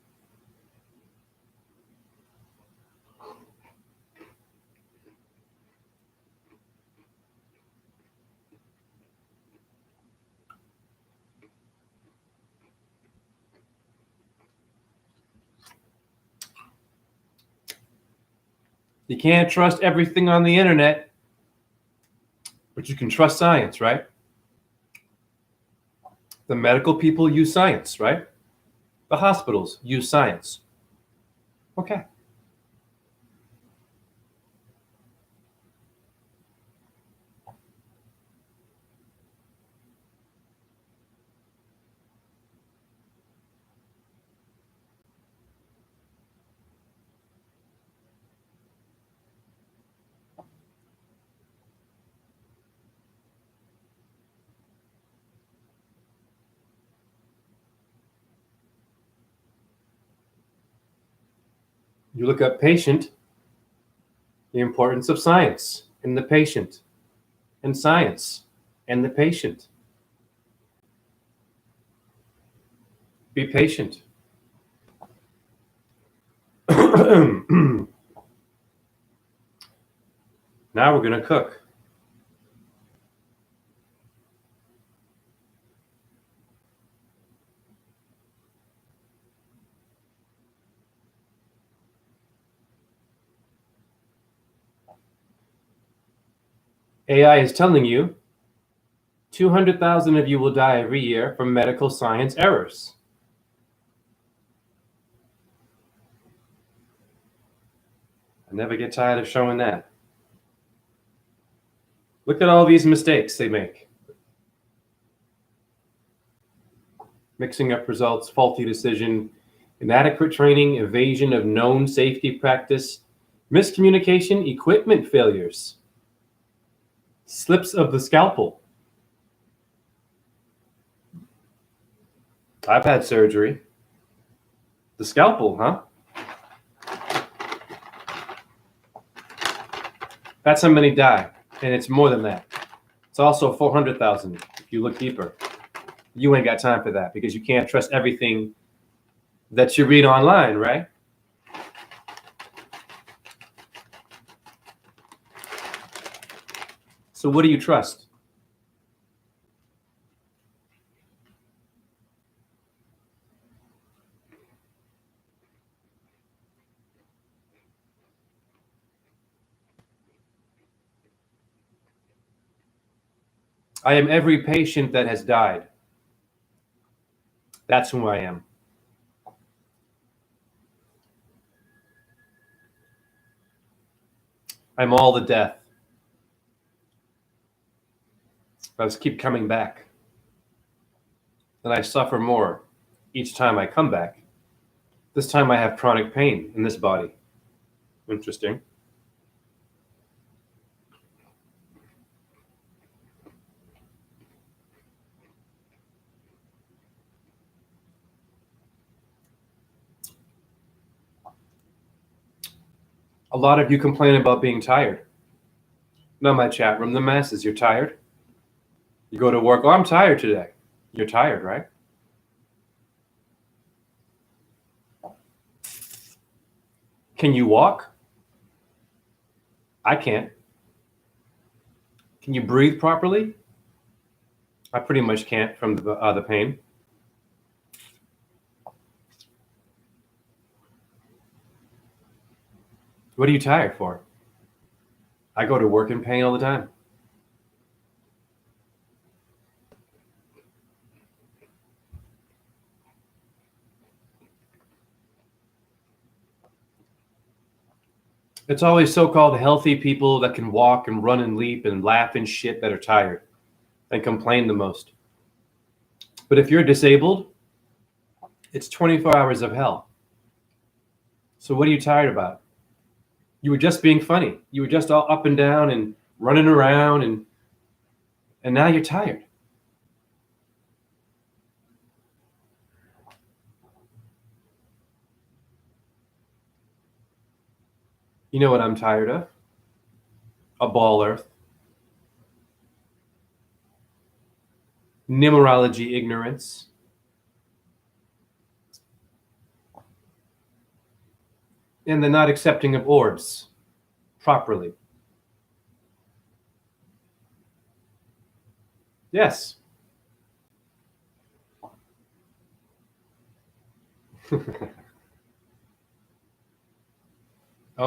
You can't trust everything on the internet, but you can trust science, right? The medical people use science, right? The hospitals use science. Okay. You look up patient, the importance of science in the patient, and science and the patient. Be patient. Now we're going to cook. AI is telling you 200,000 of you will die every year from medical science errors. I never get tired of showing that. Look at all these mistakes they make. Mixing up results, faulty decision, inadequate training, evasion of known safety practice, miscommunication, equipment failures, slips of the scalpel. I've had surgery. The scalpel, huh? That's how many die, and it's more than that. It's also 400,000 if you look deeper. You ain't got time for that because you can't trust everything that you read online, right? So what do you trust? I am every patient that has died. That's who I am. I'm all the death. I just keep coming back. And I suffer more each time I come back. This time I have chronic pain in this body. Interesting. A lot of you complain about being tired. Not my chat room, the masses. You're tired? You go to work, oh, I'm tired today. You're tired, right? Can you walk? I can't. Can you breathe properly? I pretty much can't from the pain. What are you tired for? I go to work in pain all the time. It's always so-called healthy people that can walk and run and leap and laugh and shit that are tired and complain the most. But if you're disabled, it's 24 hours of hell. So what are you tired about? You were just being funny. You were just all up and down and running around and now you're tired. You know what I'm tired of? A ball earth. Numerology ignorance. And the not accepting of orbs properly. Yes. I'm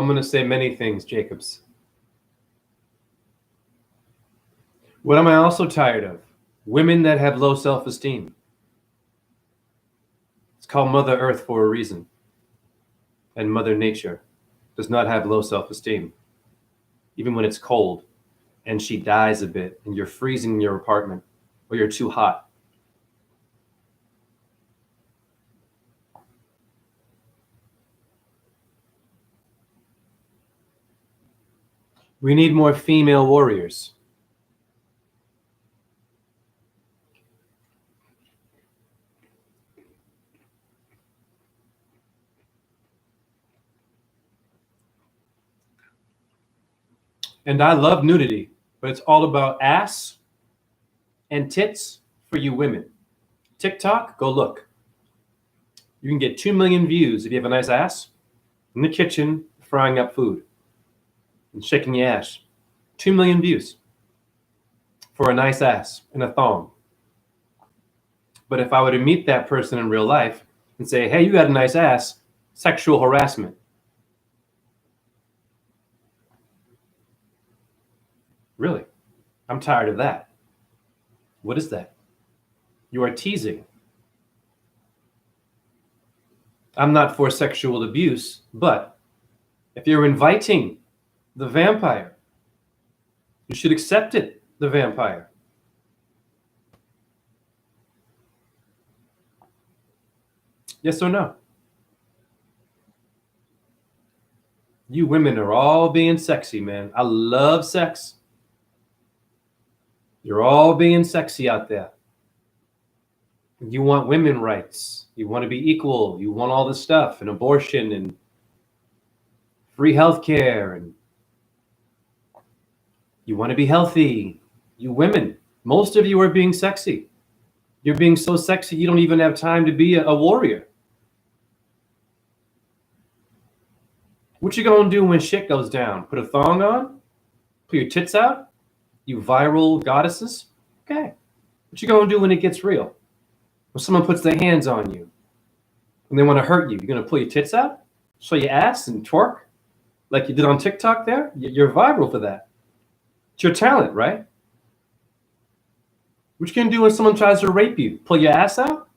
going to say many things, Jacobs. What am I also tired of? Women that have low self-esteem. It's called Mother Earth for a reason. And Mother Nature does not have low self-esteem. Even when it's cold and she dies a bit and you're freezing in your apartment or you're too hot. We need more female warriors. And I love nudity, but it's all about ass and tits for you women. TikTok, go look. You can get 2 million views if you have a nice ass in the kitchen frying up food and shaking your ass. 2 million views for a nice ass and a thong. But if I were to meet that person in real life and say, hey, you got a nice ass, sexual harassment. Really? I'm tired of that. What is that? You are teasing. I'm not for sexual abuse, but if you're inviting the vampire, you should accept it, the vampire. Yes or no? You women are all being sexy, man. I love sex. You're all being sexy out there. You want women rights. You want to be equal. You want all this stuff and abortion and free healthcare and you want to be healthy. You women, most of you are being sexy. You're being so sexy you don't even have time to be a warrior. What you gonna do when shit goes down? Put a thong on? Put your tits out? You viral goddesses? Okay. What you gonna do when it gets real? When someone puts their hands on you and they want to hurt you, you're gonna pull your tits out? Show your ass and twerk? Like you did on TikTok there? You're viral for that. It's your talent, right? What you gonna do when someone tries to rape you? Pull your ass out?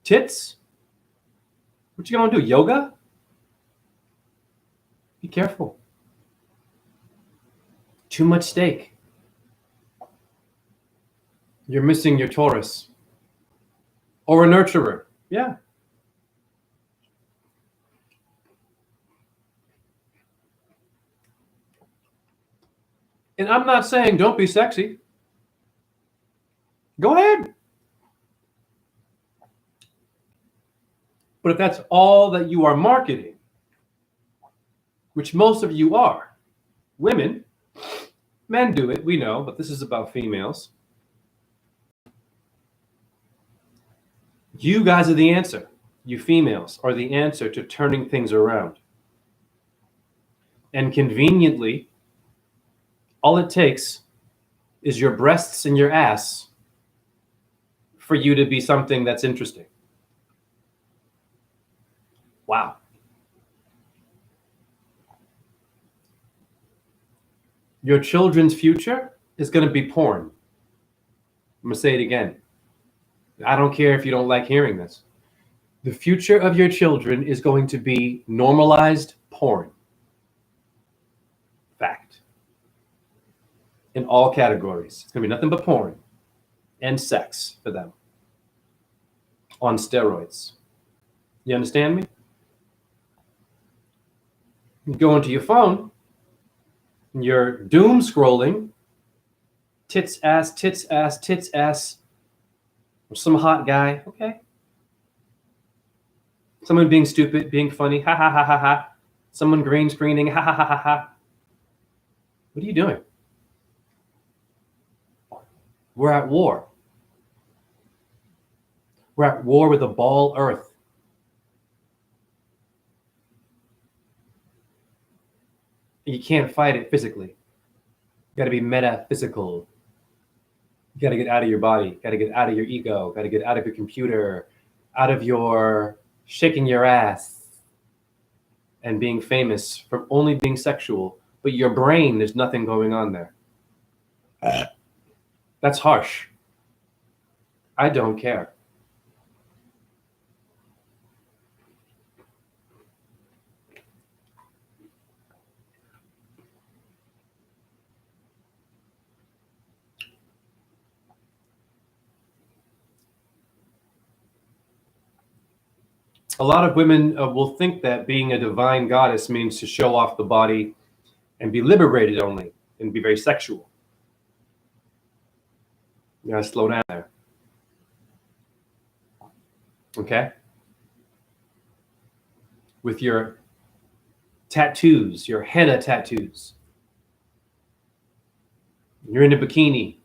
Tits? What you gonna do? Yoga? Be careful. Too much steak. You're missing your Taurus. Or a nurturer. Yeah. And I'm not saying don't be sexy. Go ahead. But if that's all that you are marketing, which most of you are, women, men do it, we know, but this is about females. You guys are the answer. You females are the answer to turning things around. And conveniently, all it takes is your breasts and your ass for you to be something that's interesting. Wow. Your children's future is going to be porn. I'm going to say it again. I don't care if you don't like hearing this. The future of your children is going to be normalized porn. Fact. In all categories. It's going to be nothing but porn and sex for them. On steroids. You understand me? You go into your phone, and you're doom scrolling, tits, ass, tits, ass, tits, ass, or some hot guy, okay? Someone being stupid, being funny, ha ha ha ha ha. Someone green screening, ha ha ha ha ha. What are you doing? We're at war. We're at war with a ball earth. You can't fight it physically. You got to be metaphysical. You got to get out of your body. Got to get out of your ego. Got to get out of your computer, out of your shaking your ass and being famous from only being sexual. But your brain, there's nothing going on there. That's harsh. I don't care. A lot of women will think that being a divine goddess means to show off the body and be liberated only and be very sexual. You gotta slow down there. Okay? With your tattoos, your henna tattoos. You're in a bikini.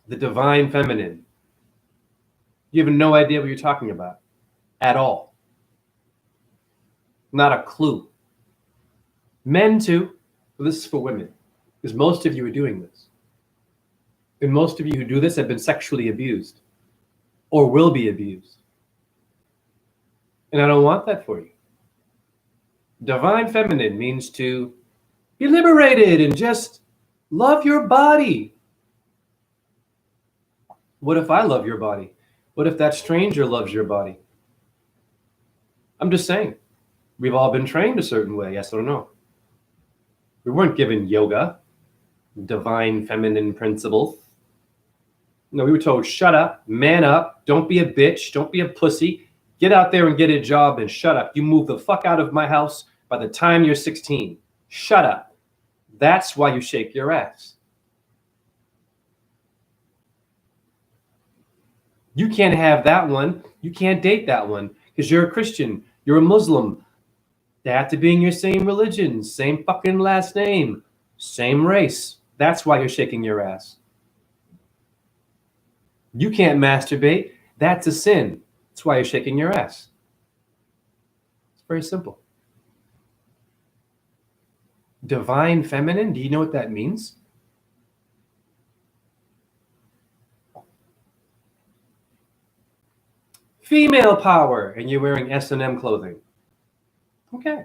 The divine feminine. You have no idea what you're talking about at all. Not a clue. Men too, but this is for women, because most of you are doing this. And most of you who do this have been sexually abused or will be abused. And I don't want that for you. Divine feminine means to be liberated and just love your body. What if I love your body? What if that stranger loves your body? I'm just saying, we've all been trained a certain way, yes or no? We weren't given yoga, divine feminine principles. No, we were told, shut up, man up, don't be a bitch, don't be a pussy, get out there and get a job and shut up. You move the fuck out of my house by the time you're 16. Shut up. That's why you shake your ass. You can't have that one. You can't date that one because you're a Christian, you're a Muslim. They have to be in your same religion, same fucking last name, same race. That's why you're shaking your ass. You can't masturbate. That's a sin. That's why you're shaking your ass. It's very simple. Divine feminine, do you know what that means? Female power, and you're wearing S&M clothing. Okay.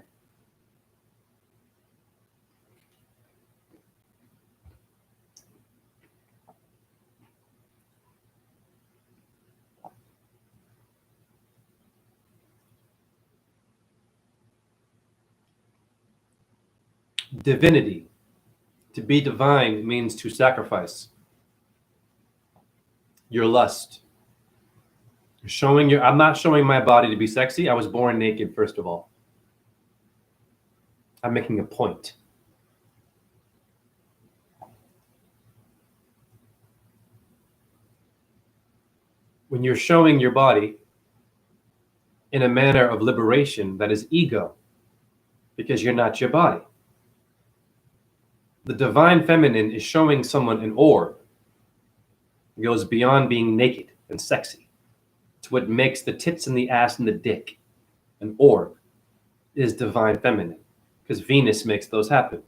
Divinity. To be divine means to sacrifice your lust. I'm not showing my body to be sexy. I was born naked, first of all. I'm making a point. When you're showing your body in a manner of liberation, that is ego, because you're not your body. The divine feminine is showing someone an orb. It goes beyond being naked and sexy. It's what makes the tits and the ass and the dick. An orb is divine feminine, because Venus makes those happen.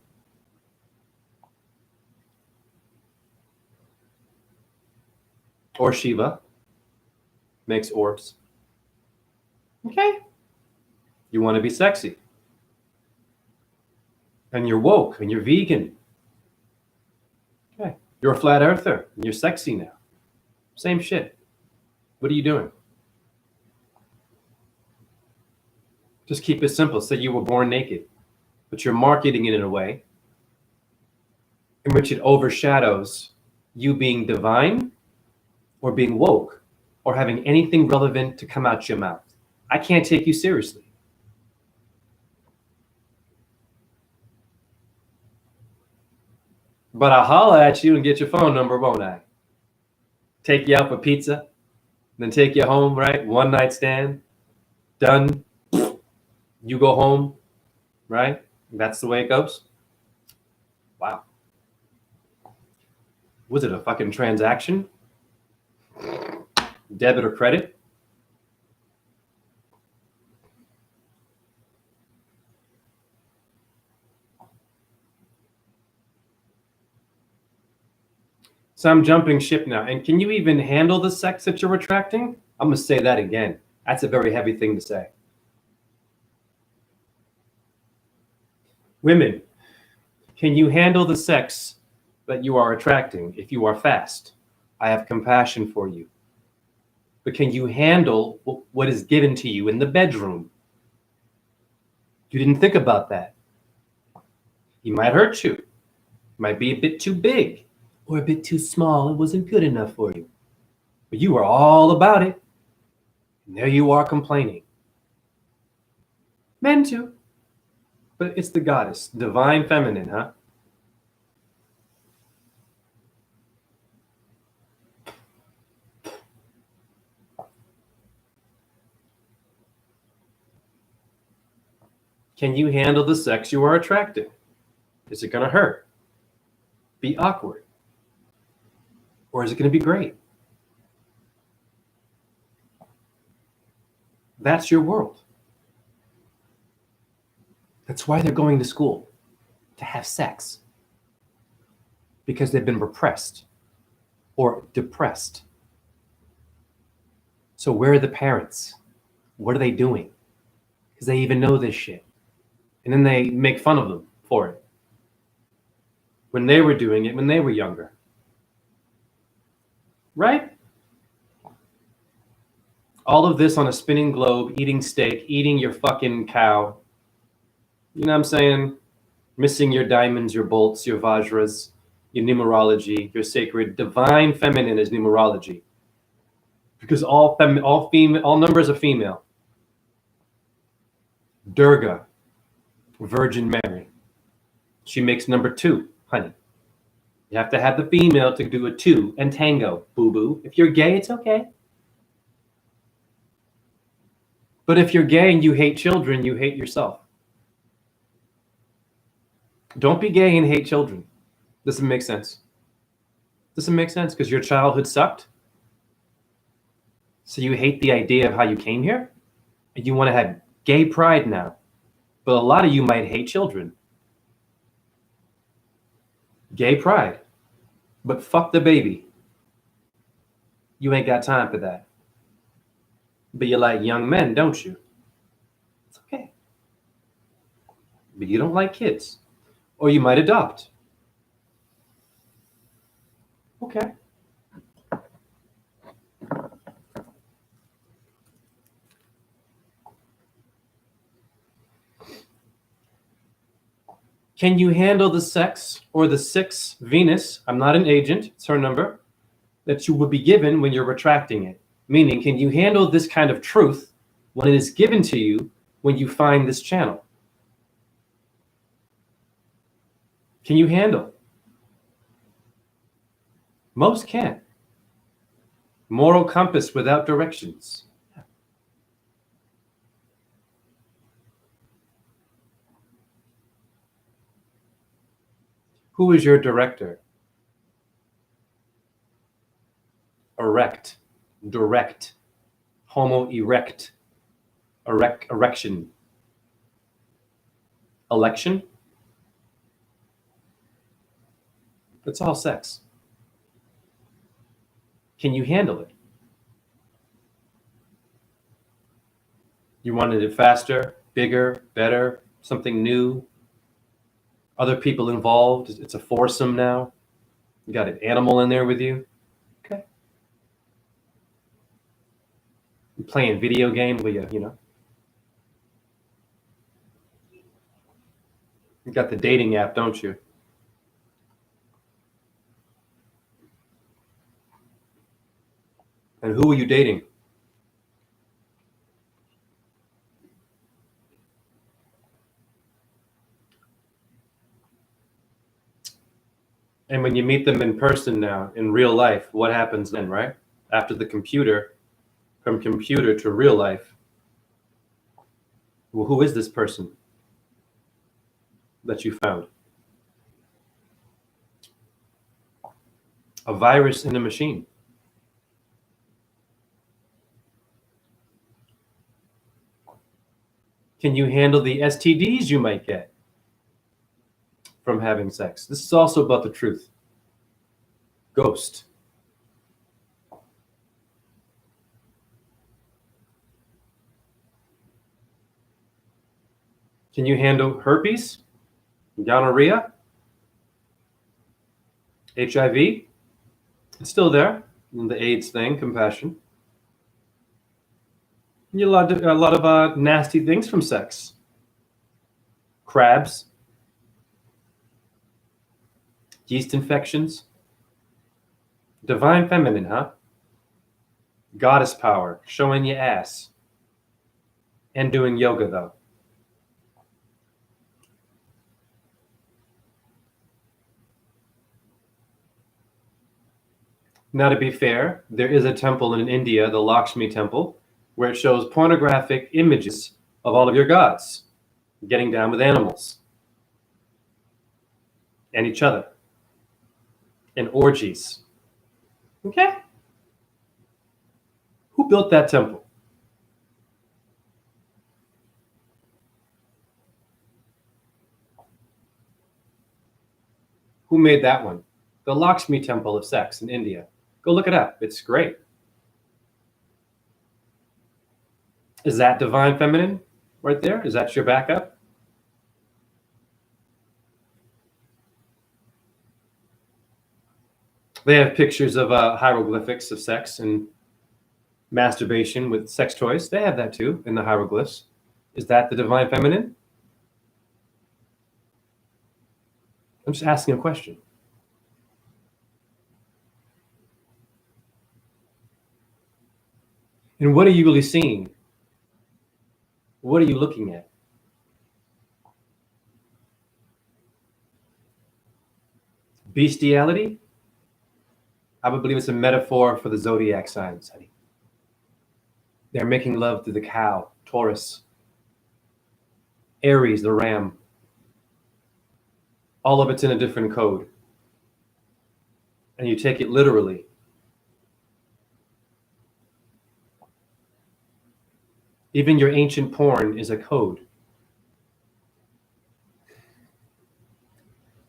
Or Shiva makes orbs. Okay. You want to be sexy. And you're woke and you're vegan. Okay. You're a flat earther and you're sexy now. Same shit. What are you doing? Just keep it simple. Say you were born naked, but you're marketing it in a way in which it overshadows you being divine or being woke or having anything relevant to come out your mouth. I can't take you seriously. But I'll holler at you and get your phone number, won't I? Take you out for pizza, then take you home, right? One night stand, done. You go home, right? That's the way it goes. Wow. Was it a fucking transaction? Debit or credit? So I'm jumping ship now. And can you even handle the sex that you're retracting? I'm going to say that again. That's a very heavy thing to say. Women, can you handle the sex that you are attracting if you are fast? I have compassion for you. But can you handle what is given to you in the bedroom? You didn't think about that. He might hurt you. Might be a bit too big or a bit too small. It wasn't good enough for you. But you were all about it. And there you are complaining. Men too. But it's the goddess, divine feminine, huh? Can you handle the sex you are attracting? Is it going to hurt? Be awkward? Or is it going to be great? That's your world. That's why they're going to school, to have sex. Because they've been repressed or depressed. So where are the parents? What are they doing? Because they even know this shit. And then they make fun of them for it. When they were doing it when they were younger. Right? All of this on a spinning globe, eating steak, eating your fucking cow. You know what I'm saying? Missing your diamonds, your bolts, your vajras, your numerology, your sacred. Divine feminine is numerology. Because all numbers are female. Durga, Virgin Mary. She makes number 2, honey. You have to have the female to do a 2 and tango, boo-boo. If you're gay, it's okay. But if you're gay and you hate children, you hate yourself. Don't be gay and hate children. Doesn't make sense. Doesn't make sense because your childhood sucked. So you hate the idea of how you came here? And you want to have gay pride now. But a lot of you might hate children. Gay pride. But fuck the baby. You ain't got time for that. But you like young men, don't you? It's okay. But you don't like kids. Or you might adopt. Okay. Can you handle the sex or the 6 Venus? I'm not an agent, it's her number, that you would be given when you're retracting it. Meaning, can you handle this kind of truth when it is given to you when you find this channel? Can you handle? Most can't. Moral compass without directions. Who is your director? Erect, direct, homo erect, erection, election. That's all sex. Can you handle it? You wanted it faster, bigger, better, something new, other people involved. It's a foursome now. You got an animal in there with you. Okay. You're playing video games with you know. You got the dating app, don't you? And who are you dating? And when you meet them in person now, in real life, what happens then, right? After the computer, from computer to real life. Well, who is this person? that you found. A virus in a machine. Can you handle the STDs you might get from having sex? This is also about the truth. Ghost. Can you handle herpes, gonorrhea, HIV? It's still there. And the AIDS thing, compassion. You get a lot of nasty things from sex. Crabs, yeast infections. Divine feminine, huh? Goddess power, showing your ass. And doing yoga, though. Now, to be fair, there is a temple in India, the Lakshmi Temple, where it shows pornographic images of all of your gods getting down with animals and each other and orgies. Okay? Who built that temple? Who made that one? The Lakshmi Temple of Sex in India. Go look it up. It's great. Is that divine feminine right there? Is that your backup? They have pictures of hieroglyphics of sex and masturbation with sex toys. They have that too in the hieroglyphs. Is that the divine feminine? I'm just asking a question. And what are you really seeing? What are you looking at? Bestiality? I would believe it's a metaphor for the zodiac signs, honey. They're making love to the cow, Taurus, Aries, the ram. All of it's in a different code. And you take it literally. Even your ancient porn is a code.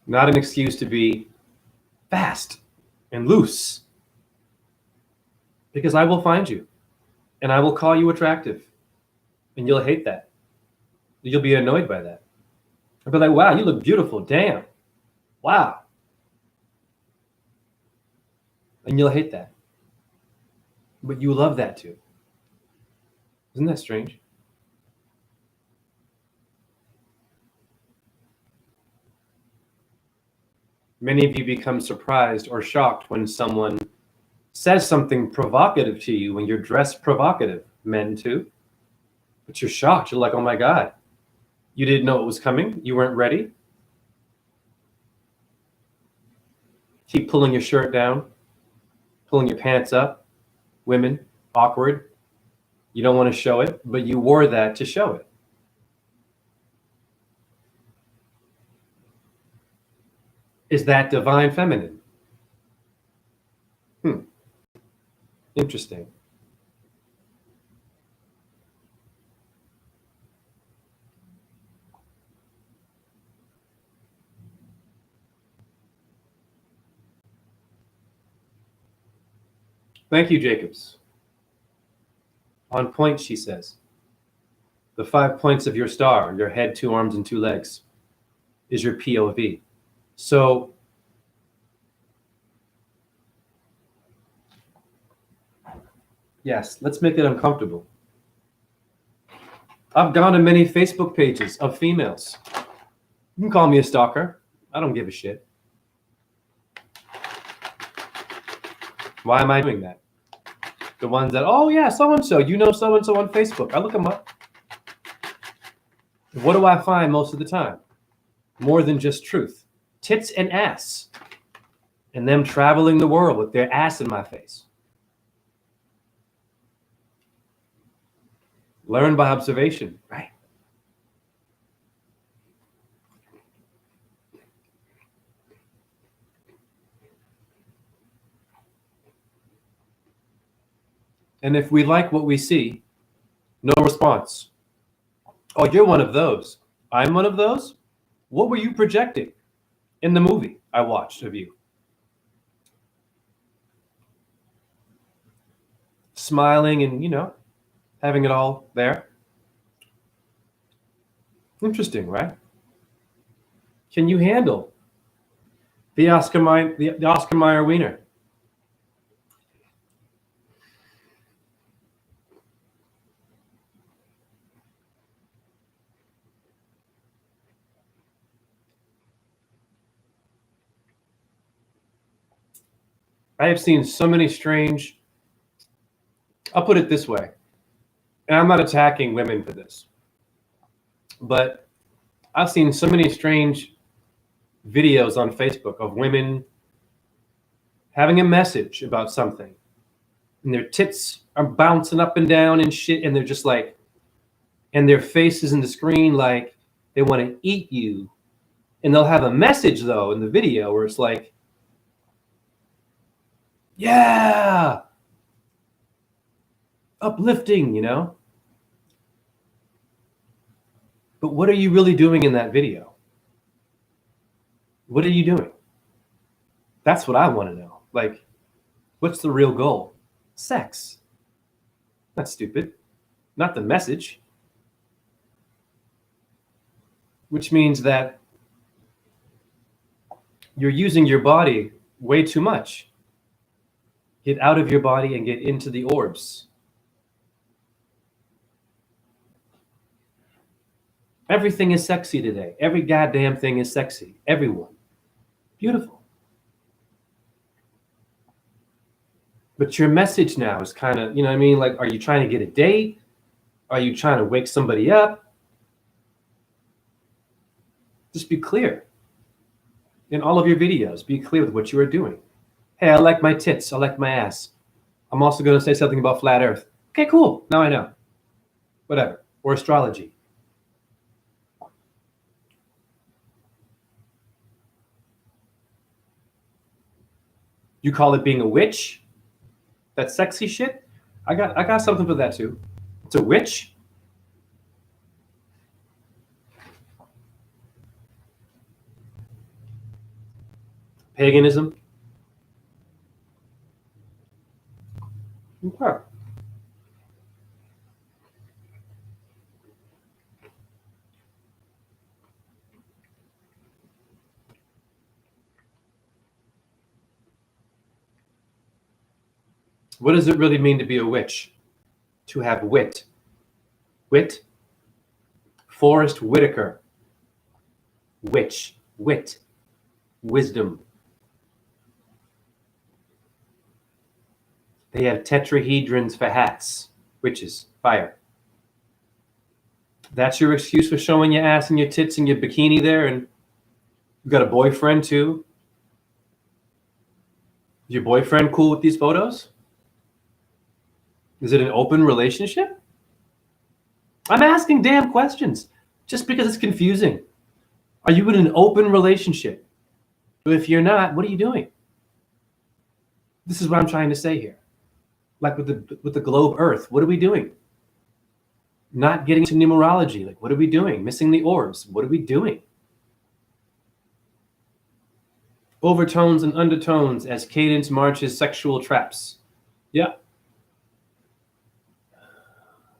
Not an excuse to be fast and loose. Because I will find you. And I will call you attractive. And you'll hate that. You'll be annoyed by that. I'll be like, wow, you look beautiful. Damn. Wow. And you'll hate that. But you love that too. Isn't that strange? Many of you become surprised or shocked when someone says something provocative to you when you're dressed provocative. Men too. But you're shocked. You're like, oh my God. You didn't know it was coming. You weren't ready. Keep pulling your shirt down, pulling your pants up. Women, awkward. You don't want to show it, but you wore that to show it. Is that divine feminine? Interesting. Thank you, Jacobs. On point, she says. The 5 points of your star, your head, 2 arms, and 2 legs, is your POV. So yes, let's make it uncomfortable. I've gone to many Facebook pages of females. You can call me a stalker. I don't give a shit. Why am I doing that? The ones that, oh yeah, so-and-so, you know so-and-so on Facebook. I look them up. What do I find most of the time? More than just truth. Tits and ass. And them traveling the world with their ass in my face. Learn by observation, right? And if we like what we see, no response. Oh, you're one of those. I'm one of those. What were you projecting in the movie I watched of you? Smiling and, having it all there. Interesting, right? Can you handle the Oscar Mayer wiener? I have seen so many strange. I'll put it this way, and I'm not attacking women for this, but I've seen so many strange videos on Facebook of women having a message about something, and their tits are bouncing up and down and shit, and they're just like, and their face is in the screen like they want to eat you, and they'll have a message though in the video where it's like, yeah, uplifting, But what are you really doing in that video? What are you doing? That's what I want to know. Like, what's the real goal? Sex. That's stupid. Not the message. Which means that you're using your body way too much. Get out of your body and get into the orbs. Everything is sexy today. Every goddamn thing is sexy. Everyone. Beautiful. But your message now is kind of, you know what I mean? Like, are you trying to get a date? Are you trying to wake somebody up? Just be clear. In all of your videos, be clear with what you are doing. Hey, I like my tits. I like my ass. I'm also going to say something about flat earth. Okay, cool. Now I know. Whatever. Or astrology. You call it being a witch? That sexy shit? I got something for that too. It's a witch? Paganism? Okay. What does it really mean to be a witch? To have wit. Wit? Forrest Whitaker. Witch. Wit. Wisdom. They have tetrahedrons for hats. Witches. Fire. That's your excuse for showing your ass and your tits and your bikini there, and you got a boyfriend too? Is your boyfriend cool with these photos? Is it an open relationship? I'm asking damn questions just because it's confusing. Are you in an open relationship? If you're not, what are you doing? This is what I'm trying to say here. Like with the globe Earth, what are we doing? Not getting to numerology. Like, what are we doing? Missing the orbs. What are we doing? Overtones and undertones as cadence marches sexual traps. Yeah.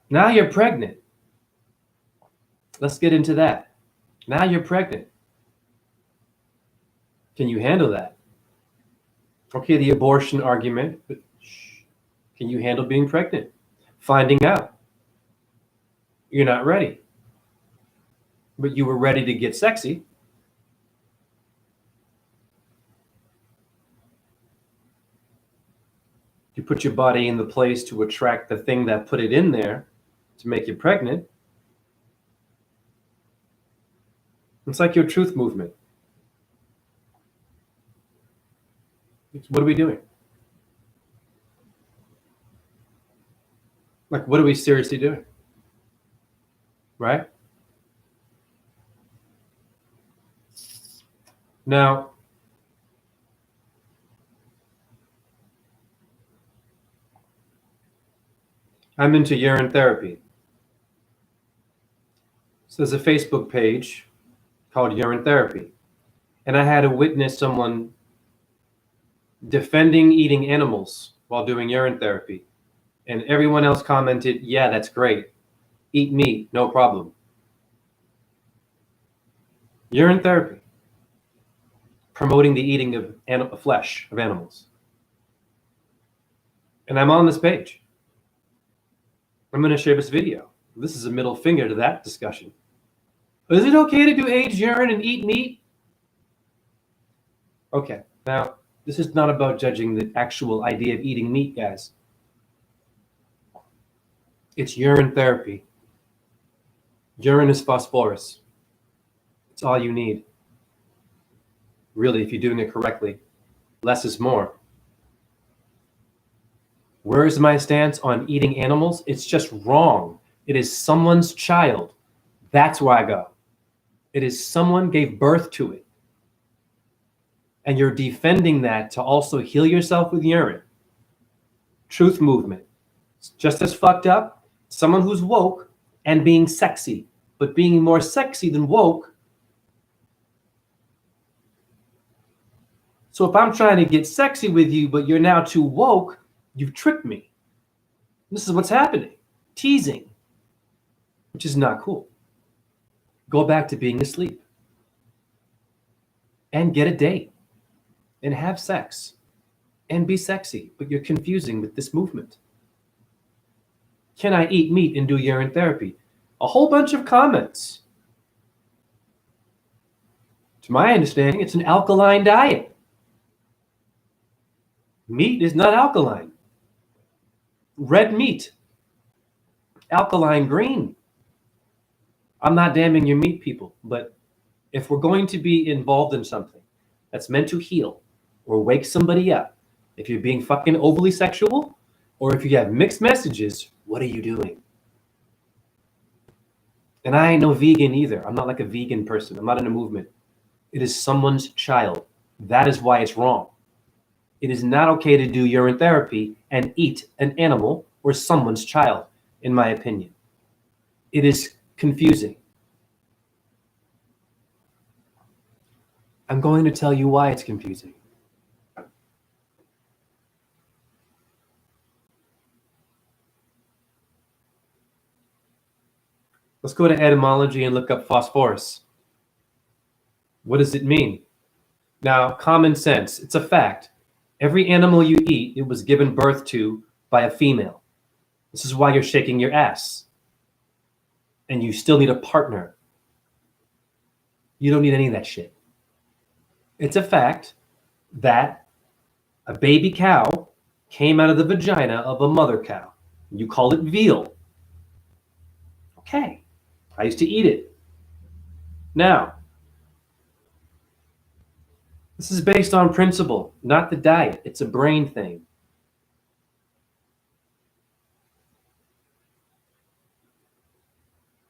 Now you're pregnant. Let's get into that. Now you're pregnant. Can you handle that? Okay, the abortion argument, but can you handle being pregnant? Finding out you're not ready, but you were ready to get sexy. You put your body in the place to attract the thing that put it in there to make you pregnant. It's like your truth movement. What are we doing? Like, what are we seriously doing? Right? Now, I'm into urine therapy. So there's a Facebook page called Urine Therapy. And I had to witness someone defending eating animals while doing urine therapy. And everyone else commented, yeah, that's great. Eat meat, no problem. Urine therapy, promoting the eating of flesh of animals. And I'm on this page. I'm going to share this video. This is a middle finger to that discussion. Is it okay to do aged urine and eat meat? Okay, now, this is not about judging the actual idea of eating meat, guys. It's urine therapy. Urine is phosphorus. It's all you need. Really, if you're doing it correctly, less is more. Where is my stance on eating animals? It's just wrong. It is someone's child. That's where I go. It is someone gave birth to it. And you're defending that to also heal yourself with urine. Truth movement. It's just as fucked up. Someone who's woke and being sexy, but being more sexy than woke. So if I'm trying to get sexy with you, but you're now too woke, you've tricked me. This is what's happening. Teasing, which is not cool. Go back to being asleep. And get a date. And have sex. And be sexy, but you're confusing with this movement. Can I eat meat and do urine therapy? A whole bunch of comments. To my understanding, it's an alkaline diet. Meat is not alkaline. Red meat, alkaline green. I'm not damning your meat, people, but if we're going to be involved in something that's meant to heal or wake somebody up, if you're being fucking overly sexual, or if you have mixed messages, what are you doing? And I ain't no vegan either. I'm not like a vegan person. I'm not in a movement. It is someone's child. That is why it's wrong. It is not okay to do urine therapy and eat an animal or someone's child, in my opinion. It is confusing. I'm going to tell you why it's confusing. Let's go to etymology and look up phosphorus. What does it mean? Now, common sense, it's a fact. Every animal you eat, it was given birth to by a female. This is why you're shaking your ass. And you still need a partner. You don't need any of that shit. It's a fact that a baby cow came out of the vagina of a mother cow. You call it veal. Okay, I used to eat it. Now, this is based on principle, not the diet. It's a brain thing.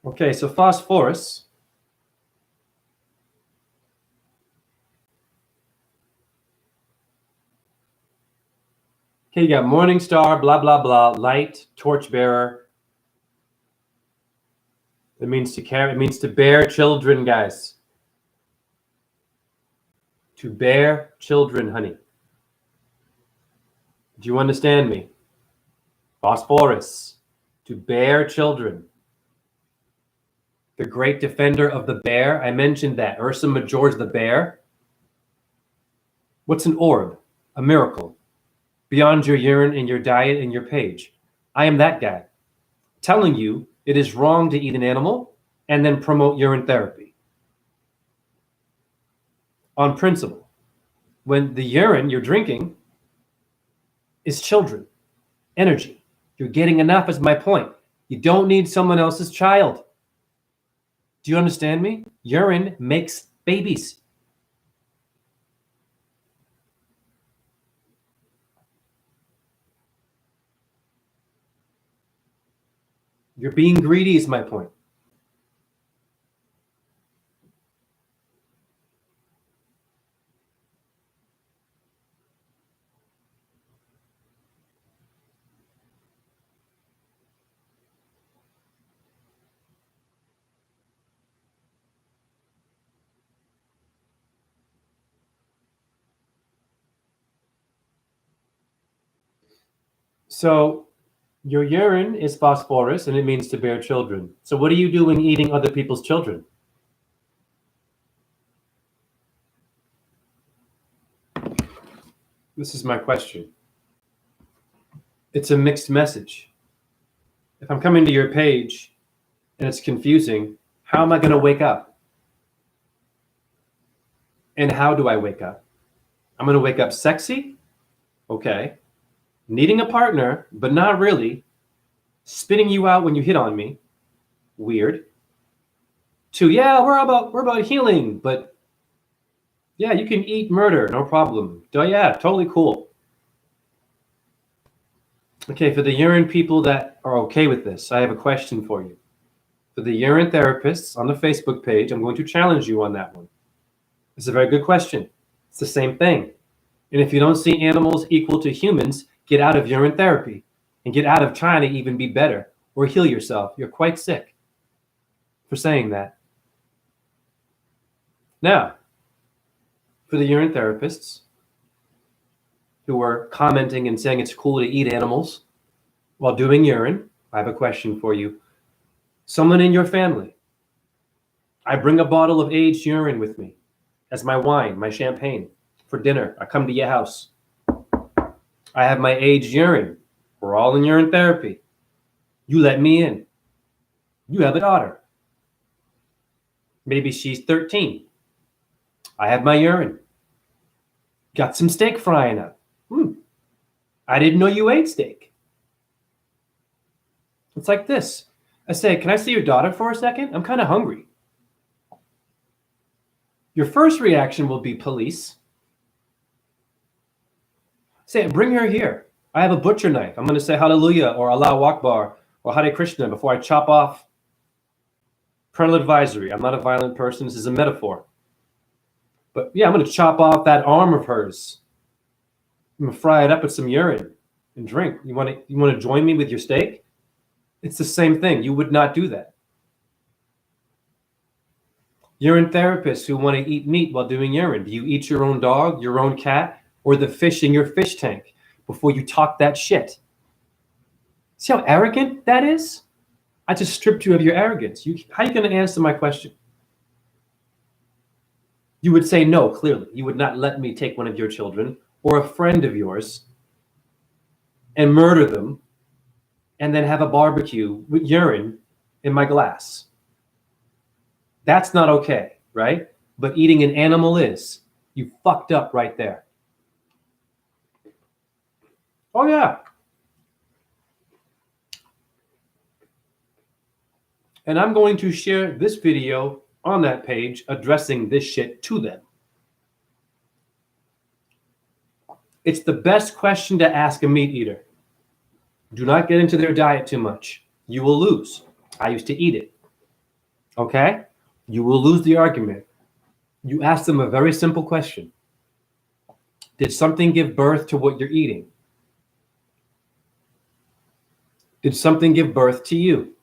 Okay, so phosphorus. Okay, you got morning star, blah, blah, blah, light, torchbearer. It means to carry, it means to bear children, guys. To bear children, honey. Do you understand me? Phosphorus. To bear children. The great defender of the bear. I mentioned that. Ursa Major's the bear. What's an orb? A miracle. Beyond your urine and your diet and your page. I am that guy. Telling you it is wrong to eat an animal and then promote urine therapy. On principle. When the urine you're drinking is children. Energy. You're getting enough is my point. You don't need someone else's child. Do you understand me? Urine makes babies. You're being greedy is my point. So your urine is phosphorus and it means to bear children. So what are you doing eating other people's children? This is my question. It's a mixed message. If I'm coming to your page and it's confusing, how am I going to wake up? And how do I wake up? I'm going to wake up sexy? Okay. Needing a partner, but not really. Spitting you out when you hit on me? Weird. To, yeah, we're about healing, but yeah, you can eat murder, no problem. Yeah, totally cool. Okay, for the urine people that are okay with this, I have a question for you. For the urine therapists on the Facebook page, I'm going to challenge you on that one. It's a very good question. It's the same thing. And if you don't see animals equal to humans, get out of urine therapy and get out of trying to even be better or heal yourself. You're quite sick for saying that. Now, for the urine therapists who are commenting and saying it's cool to eat animals while doing urine, I have a question for you. Someone in your family, I bring a bottle of aged urine with me as my wine, my champagne. For dinner, I come to your house. I have my aged urine. We're all in urine therapy. You let me in. You have a daughter. Maybe she's 13. I have my urine. Got some steak frying up. I didn't know you ate steak. It's like this. I say, can I see your daughter for a second? I'm kind of hungry. Your first reaction will be police. Say, bring her here. I have a butcher knife. I'm going to say hallelujah or Allahu Akbar or Hare Krishna before I chop off. Parental advisory. I'm not a violent person. This is a metaphor. But yeah, I'm going to chop off that arm of hers. I'm going to fry it up with some urine and drink. You want to join me with your steak? It's the same thing. You would not do that. Urine therapists who want to eat meat while doing urine. Do you eat your own dog, your own cat, or the fish in your fish tank before you talk that shit? See how arrogant that is? I just stripped you of your arrogance. How are you going to answer my question? You would say no, clearly. You would not let me take one of your children or a friend of yours and murder them and then have a barbecue with urine in my glass. That's not okay, right? But eating an animal is. You fucked up right there. Oh, yeah. And I'm going to share this video on that page addressing this shit to them. It's the best question to ask a meat eater. Do not get into their diet too much. You will lose. I used to eat it. Okay? You will lose the argument. You ask them a very simple question. Did something give birth to what you're eating? Did something give birth to you?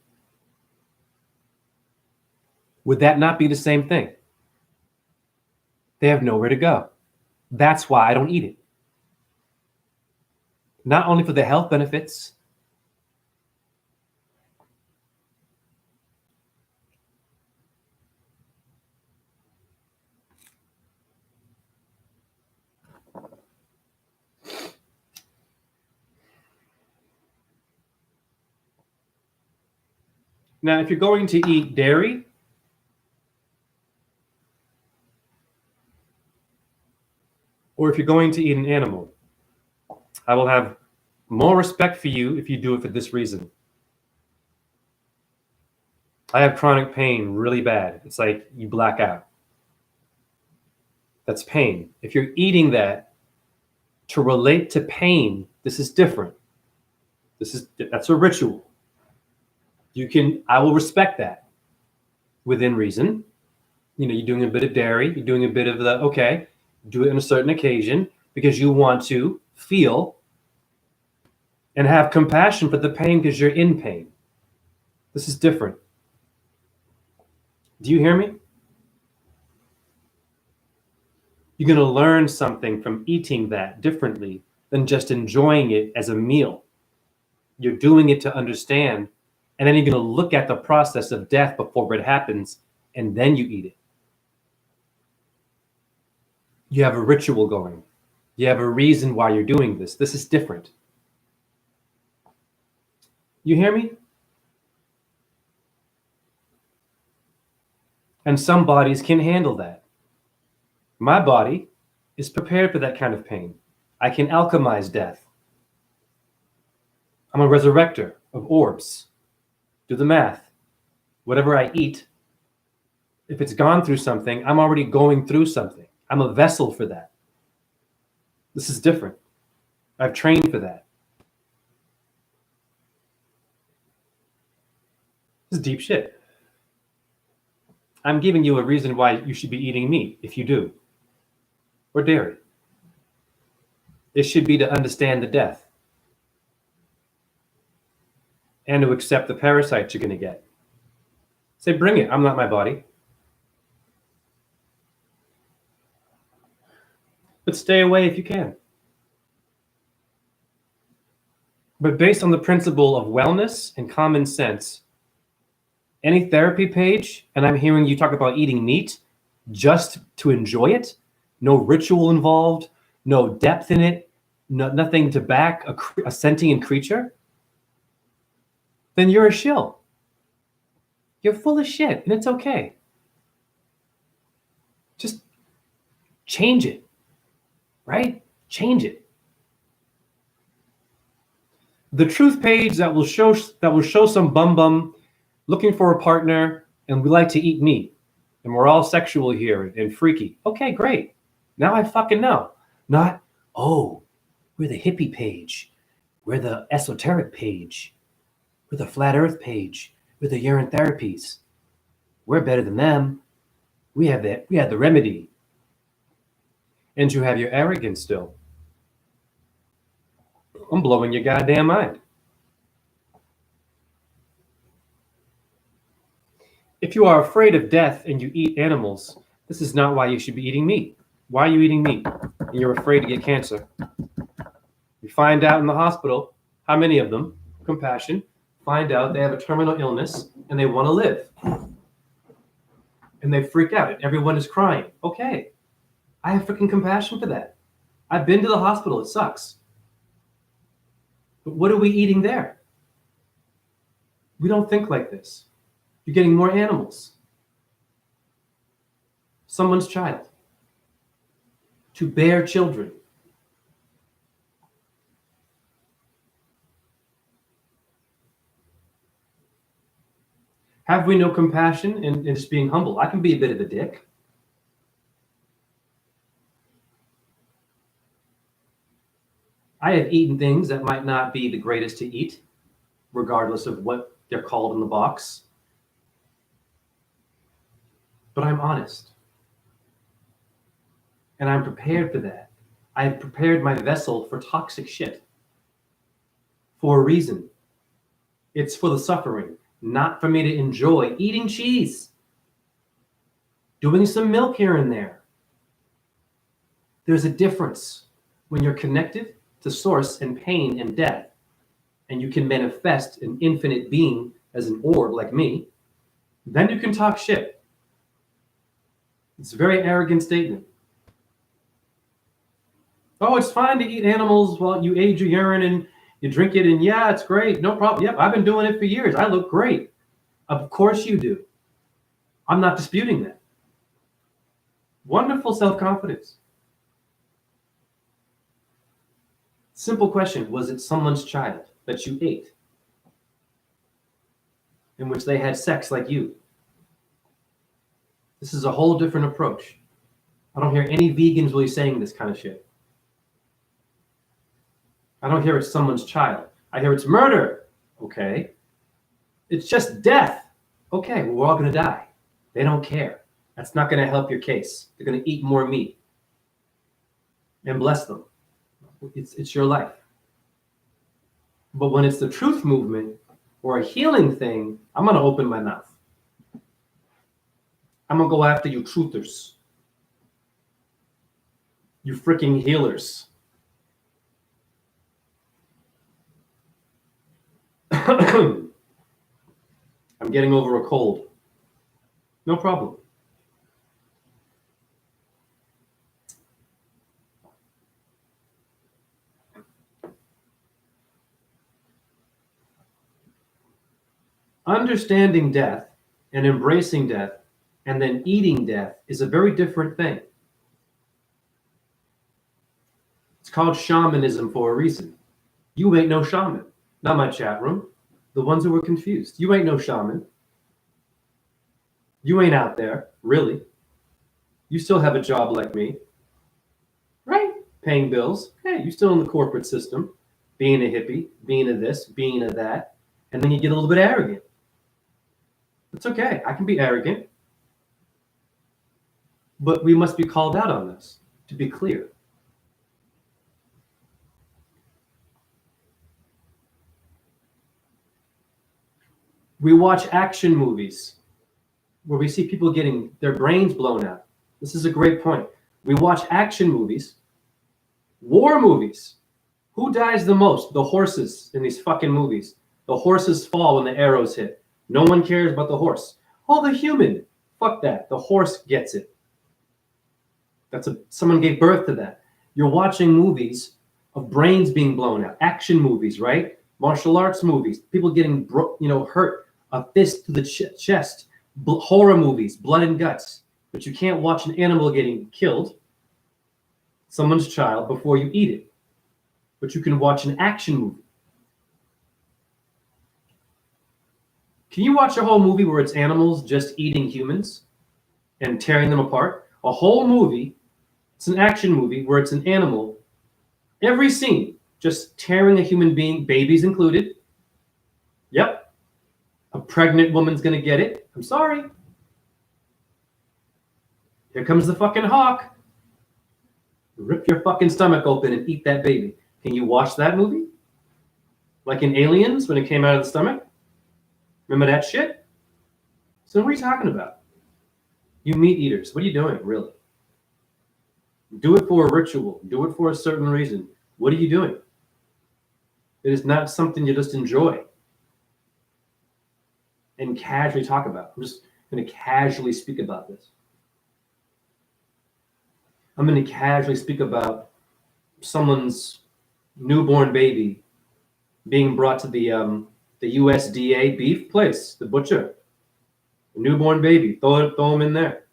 Would that not be the same thing? They have nowhere to go. That's why I don't eat it. Not only for the health benefits. Now, if you're going to eat dairy, or if you're going to eat an animal, I will have more respect for you if you do it for this reason. I have chronic pain really bad. It's like you black out. That's pain. If you're eating that to relate to pain, this is different. That's a ritual. I will respect that within reason. You're doing a bit of dairy, you're doing a bit of do it on a certain occasion because you want to feel and have compassion for the pain because you're in pain. This is different. Do you hear me? You're going to learn something from eating that differently than just enjoying it as a meal. You're doing it to understand, and then you're going to look at the process of death before it happens, and then you eat it. You have a ritual going. You have a reason why you're doing this. This is different. You hear me? And some bodies can handle that. My body is prepared for that kind of pain. I can alchemize death. I'm a resurrector of orbs. Do the math. Whatever I eat, if it's gone through something, I'm already going through something. I'm a vessel for that. This is different. I've trained for that. This is deep shit. I'm giving you a reason why you should be eating meat, if you do, or dairy. It should be to understand the death and to accept the parasites you're going to get. Say, bring it. I'm not my body. But stay away if you can. But based on the principle of wellness and common sense, any therapy page, and I'm hearing you talk about eating meat just to enjoy it, no ritual involved, no depth in it, nothing to back a sentient creature, then you're a shill. You're full of shit, and it's okay. Just change it, right? Change it. The truth page that will show some bum looking for a partner, and we like to eat meat, and we're all sexual here and freaky. Okay, great. Now I fucking know. Not, oh, we're the hippie page. We're the esoteric page. We're the flat earth page. We're the urine therapies. We're better than them. We have the remedy. And you have your arrogance still. I'm blowing your goddamn mind. If you are afraid of death and you eat animals, this is not why you should be eating meat. Why are you eating meat? And you're afraid to get cancer. You find out in the hospital, how many of them, compassion, find out they have a terminal illness and they want to live. And they freak out and everyone is crying. Okay, I have freaking compassion for that. I've been to the hospital, it sucks. But what are we eating there? We don't think like this. You're getting more animals. Someone's child. To bear children. Have we no compassion and just being humble? I can be a bit of a dick. I have eaten things that might not be the greatest to eat, regardless of what they're called in the box. But I'm honest. And I'm prepared for that. I have prepared my vessel for toxic shit. For a reason. It's for the suffering, not for me to enjoy eating cheese. Doing some milk here and there. There's a difference when you're connected to source and pain and death, and you can manifest an infinite being as an orb like me, then you can talk shit. It's a very arrogant statement. Oh, it's fine to eat animals while you age your urine and you drink it, and yeah, it's great, no problem. Yep, I've been doing it for years. I look great. Of course you do. I'm not disputing that. Wonderful self-confidence. Simple question, was it someone's child that you ate? In which they had sex like you? This is a whole different approach. I don't hear any vegans really saying this kind of shit. I don't hear it's someone's child. I hear it's murder. Okay. It's just death. Okay, well, we're all going to die. They don't care. That's not going to help your case. They're going to eat more meat. And bless them. It's your life. But when it's the truth movement or a healing thing, I'm going to open my mouth. I'm going to go after you truthers. You freaking healers. I'm getting over a cold. No problem. Understanding death and embracing death and then eating death is a very different thing. It's called shamanism for a reason. You ain't no shaman. Not my chat room. The ones who were confused. You ain't no shaman. You ain't out there, really. You still have a job like me. Right? Paying bills. Hey, you're still in the corporate system. Being a hippie, being a this, being a that. And then you get a little bit arrogant. It's okay. I can be arrogant. But we must be called out on this, to be clear. We watch action movies where we see people getting their brains blown out. This is a great point. We watch action movies, war movies. Who dies the most? The horses in these fucking movies. The horses fall when the arrows hit. No one cares about the horse. Oh, the human. Fuck that. The horse gets it. Someone gave birth to that. You're watching movies of brains being blown out. Action movies, right? Martial arts movies. People getting hurt. A fist to the chest. Horror movies, blood and guts. But you can't watch an animal getting killed, someone's child, before you eat it. But you can watch an action movie. Can you watch a whole movie where it's animals just eating humans and tearing them apart? A whole movie, it's an action movie where it's an animal, every scene, just tearing a human being, babies included. Yep. A pregnant woman's gonna get it. I'm sorry. Here comes the fucking hawk. Rip your fucking stomach open and eat that baby. Can you watch that movie? Like in Aliens when it came out of the stomach? Remember that shit? So what are you talking about? You meat eaters, what are you doing, really? Do it for a ritual. Do it for a certain reason. What are you doing? It is not something you just enjoy and casually talk about. I'm just going to casually speak about this. I'm going to casually speak about someone's newborn baby being brought to the USDA beef place, the butcher. A newborn baby, throw them in there.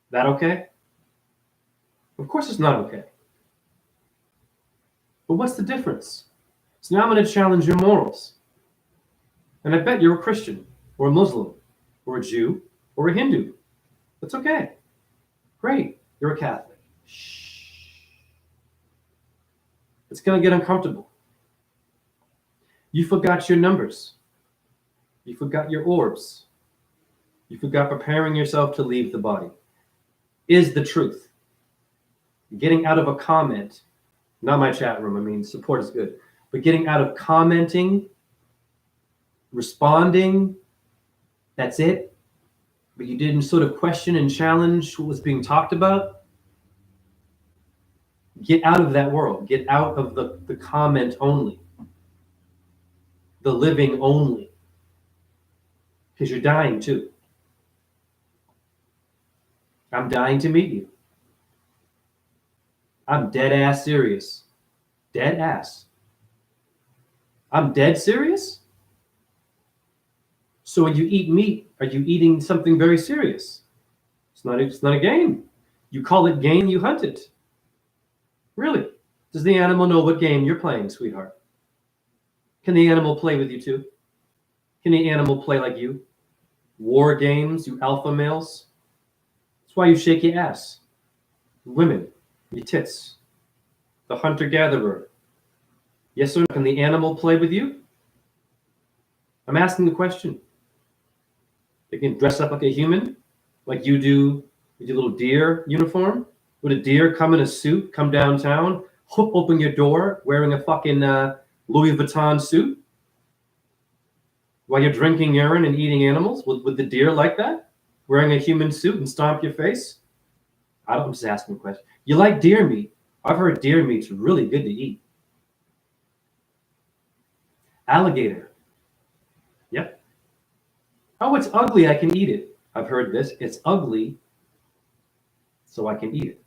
That okay? Of course it's not okay. But what's the difference? So now I'm going to challenge your morals. And I bet you're a Christian or a Muslim or a Jew or a Hindu. That's okay. Great. You're a Catholic. Shh. It's going to get uncomfortable. You forgot your numbers. You forgot your orbs. You forgot preparing yourself to leave the body. Is the truth. Getting out of a comment, not my chat room, I mean, support is good, but getting out of commenting, responding, that's it. But you didn't sort of question and challenge what was being talked about. Get out of that world. Get out of the comment only. The living only. Because you're dying too. I'm dying to meet you. I'm dead ass serious. Dead ass. I'm dead serious? So when you eat meat, are you eating something very serious? It's not a game. You call it game, you hunt it. Really? Does the animal know what game you're playing, sweetheart? Can the animal play with you too? Can the animal play like you? War games, you alpha males? That's why you shake your ass. Women, your tits. The hunter-gatherer. Yes or no? Can the animal play with you? I'm asking the question. They can dress up like a human, like you do with your little deer uniform. Would a deer come in a suit, come downtown, open your door, wearing a fucking Louis Vuitton suit? While you're drinking urine and eating animals? Would the deer like that? Wearing a human suit and stomp your face? I'm just asking a question. You like deer meat? I've heard deer meat's really good to eat. Alligator. Oh, it's ugly, I can eat it. I've heard this. It's ugly, so I can eat it.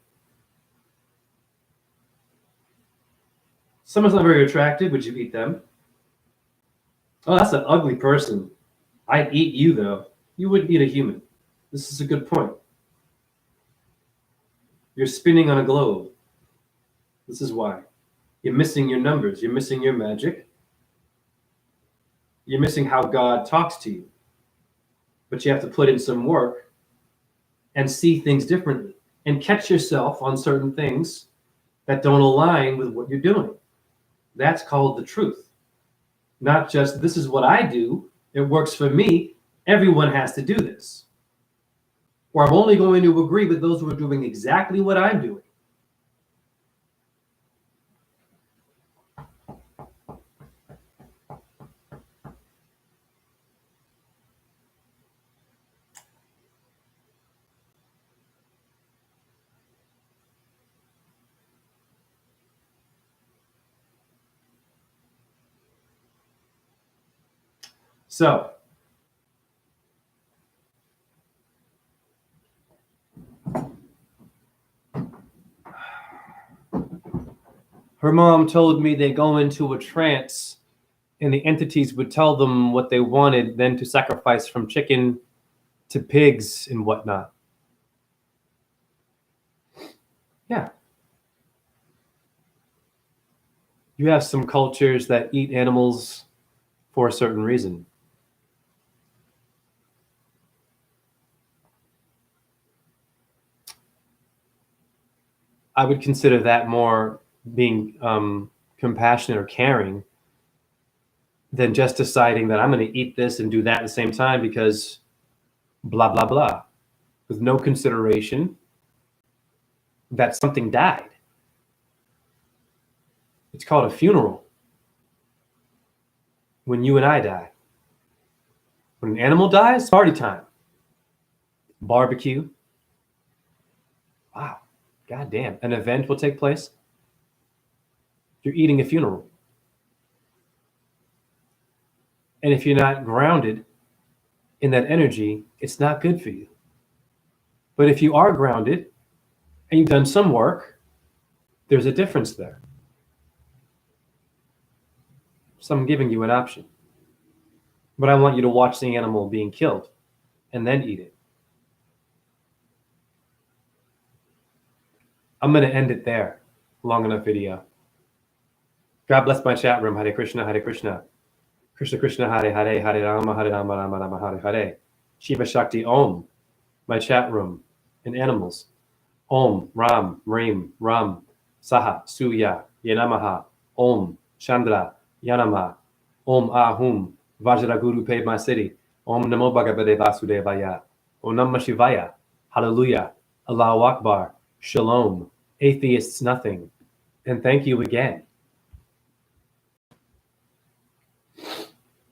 Someone's not very attractive, would you eat them? Oh, that's an ugly person. I'd eat you, though. You wouldn't eat a human. This is a good point. You're spinning on a globe. This is why. You're missing your numbers. You're missing your magic. You're missing how God talks to you. But you have to put in some work and see things differently and catch yourself on certain things that don't align with what you're doing. That's called the truth. Not just, this is what I do, it works for me, everyone has to do this. Or I'm only going to agree with those who are doing exactly what I'm doing. So, her mom told me they go into a trance and the entities would tell them what they wanted, then to sacrifice from chicken to pigs and whatnot. Yeah. You have some cultures that eat animals for a certain reason. I would consider that more being compassionate or caring than just deciding that I'm going to eat this and do that at the same time because blah, blah, blah, with no consideration that something died. It's called a funeral. When you and I die. When an animal dies, party time. Barbecue. Wow. God damn. An event will take place. You're eating a funeral. And if you're not grounded in that energy, it's not good for you. But if you are grounded and you've done some work, there's a difference there. So I'm giving you an option. But I want you to watch the animal being killed and then eat it. I'm going to end it there. Long enough video. God bless my chat room. Hare Krishna, Hare Krishna. Krishna Krishna, Hare Hare, Hare Rama, Hare Rama, Rama Rama, Hare Hare. Shiva Shakti, Om. My chat room. And animals. Om, Ram, Reem, Ram, Saha, Suya, Yanamaha, Om, Chandra, Yanama, Om Ahum, Vajraguru paved my city. Om Namo Bhagavate Vasudevaya. Om Namah Shivaya. Hallelujah. Allahu Akbar. Shalom. Atheists nothing. And thank you again.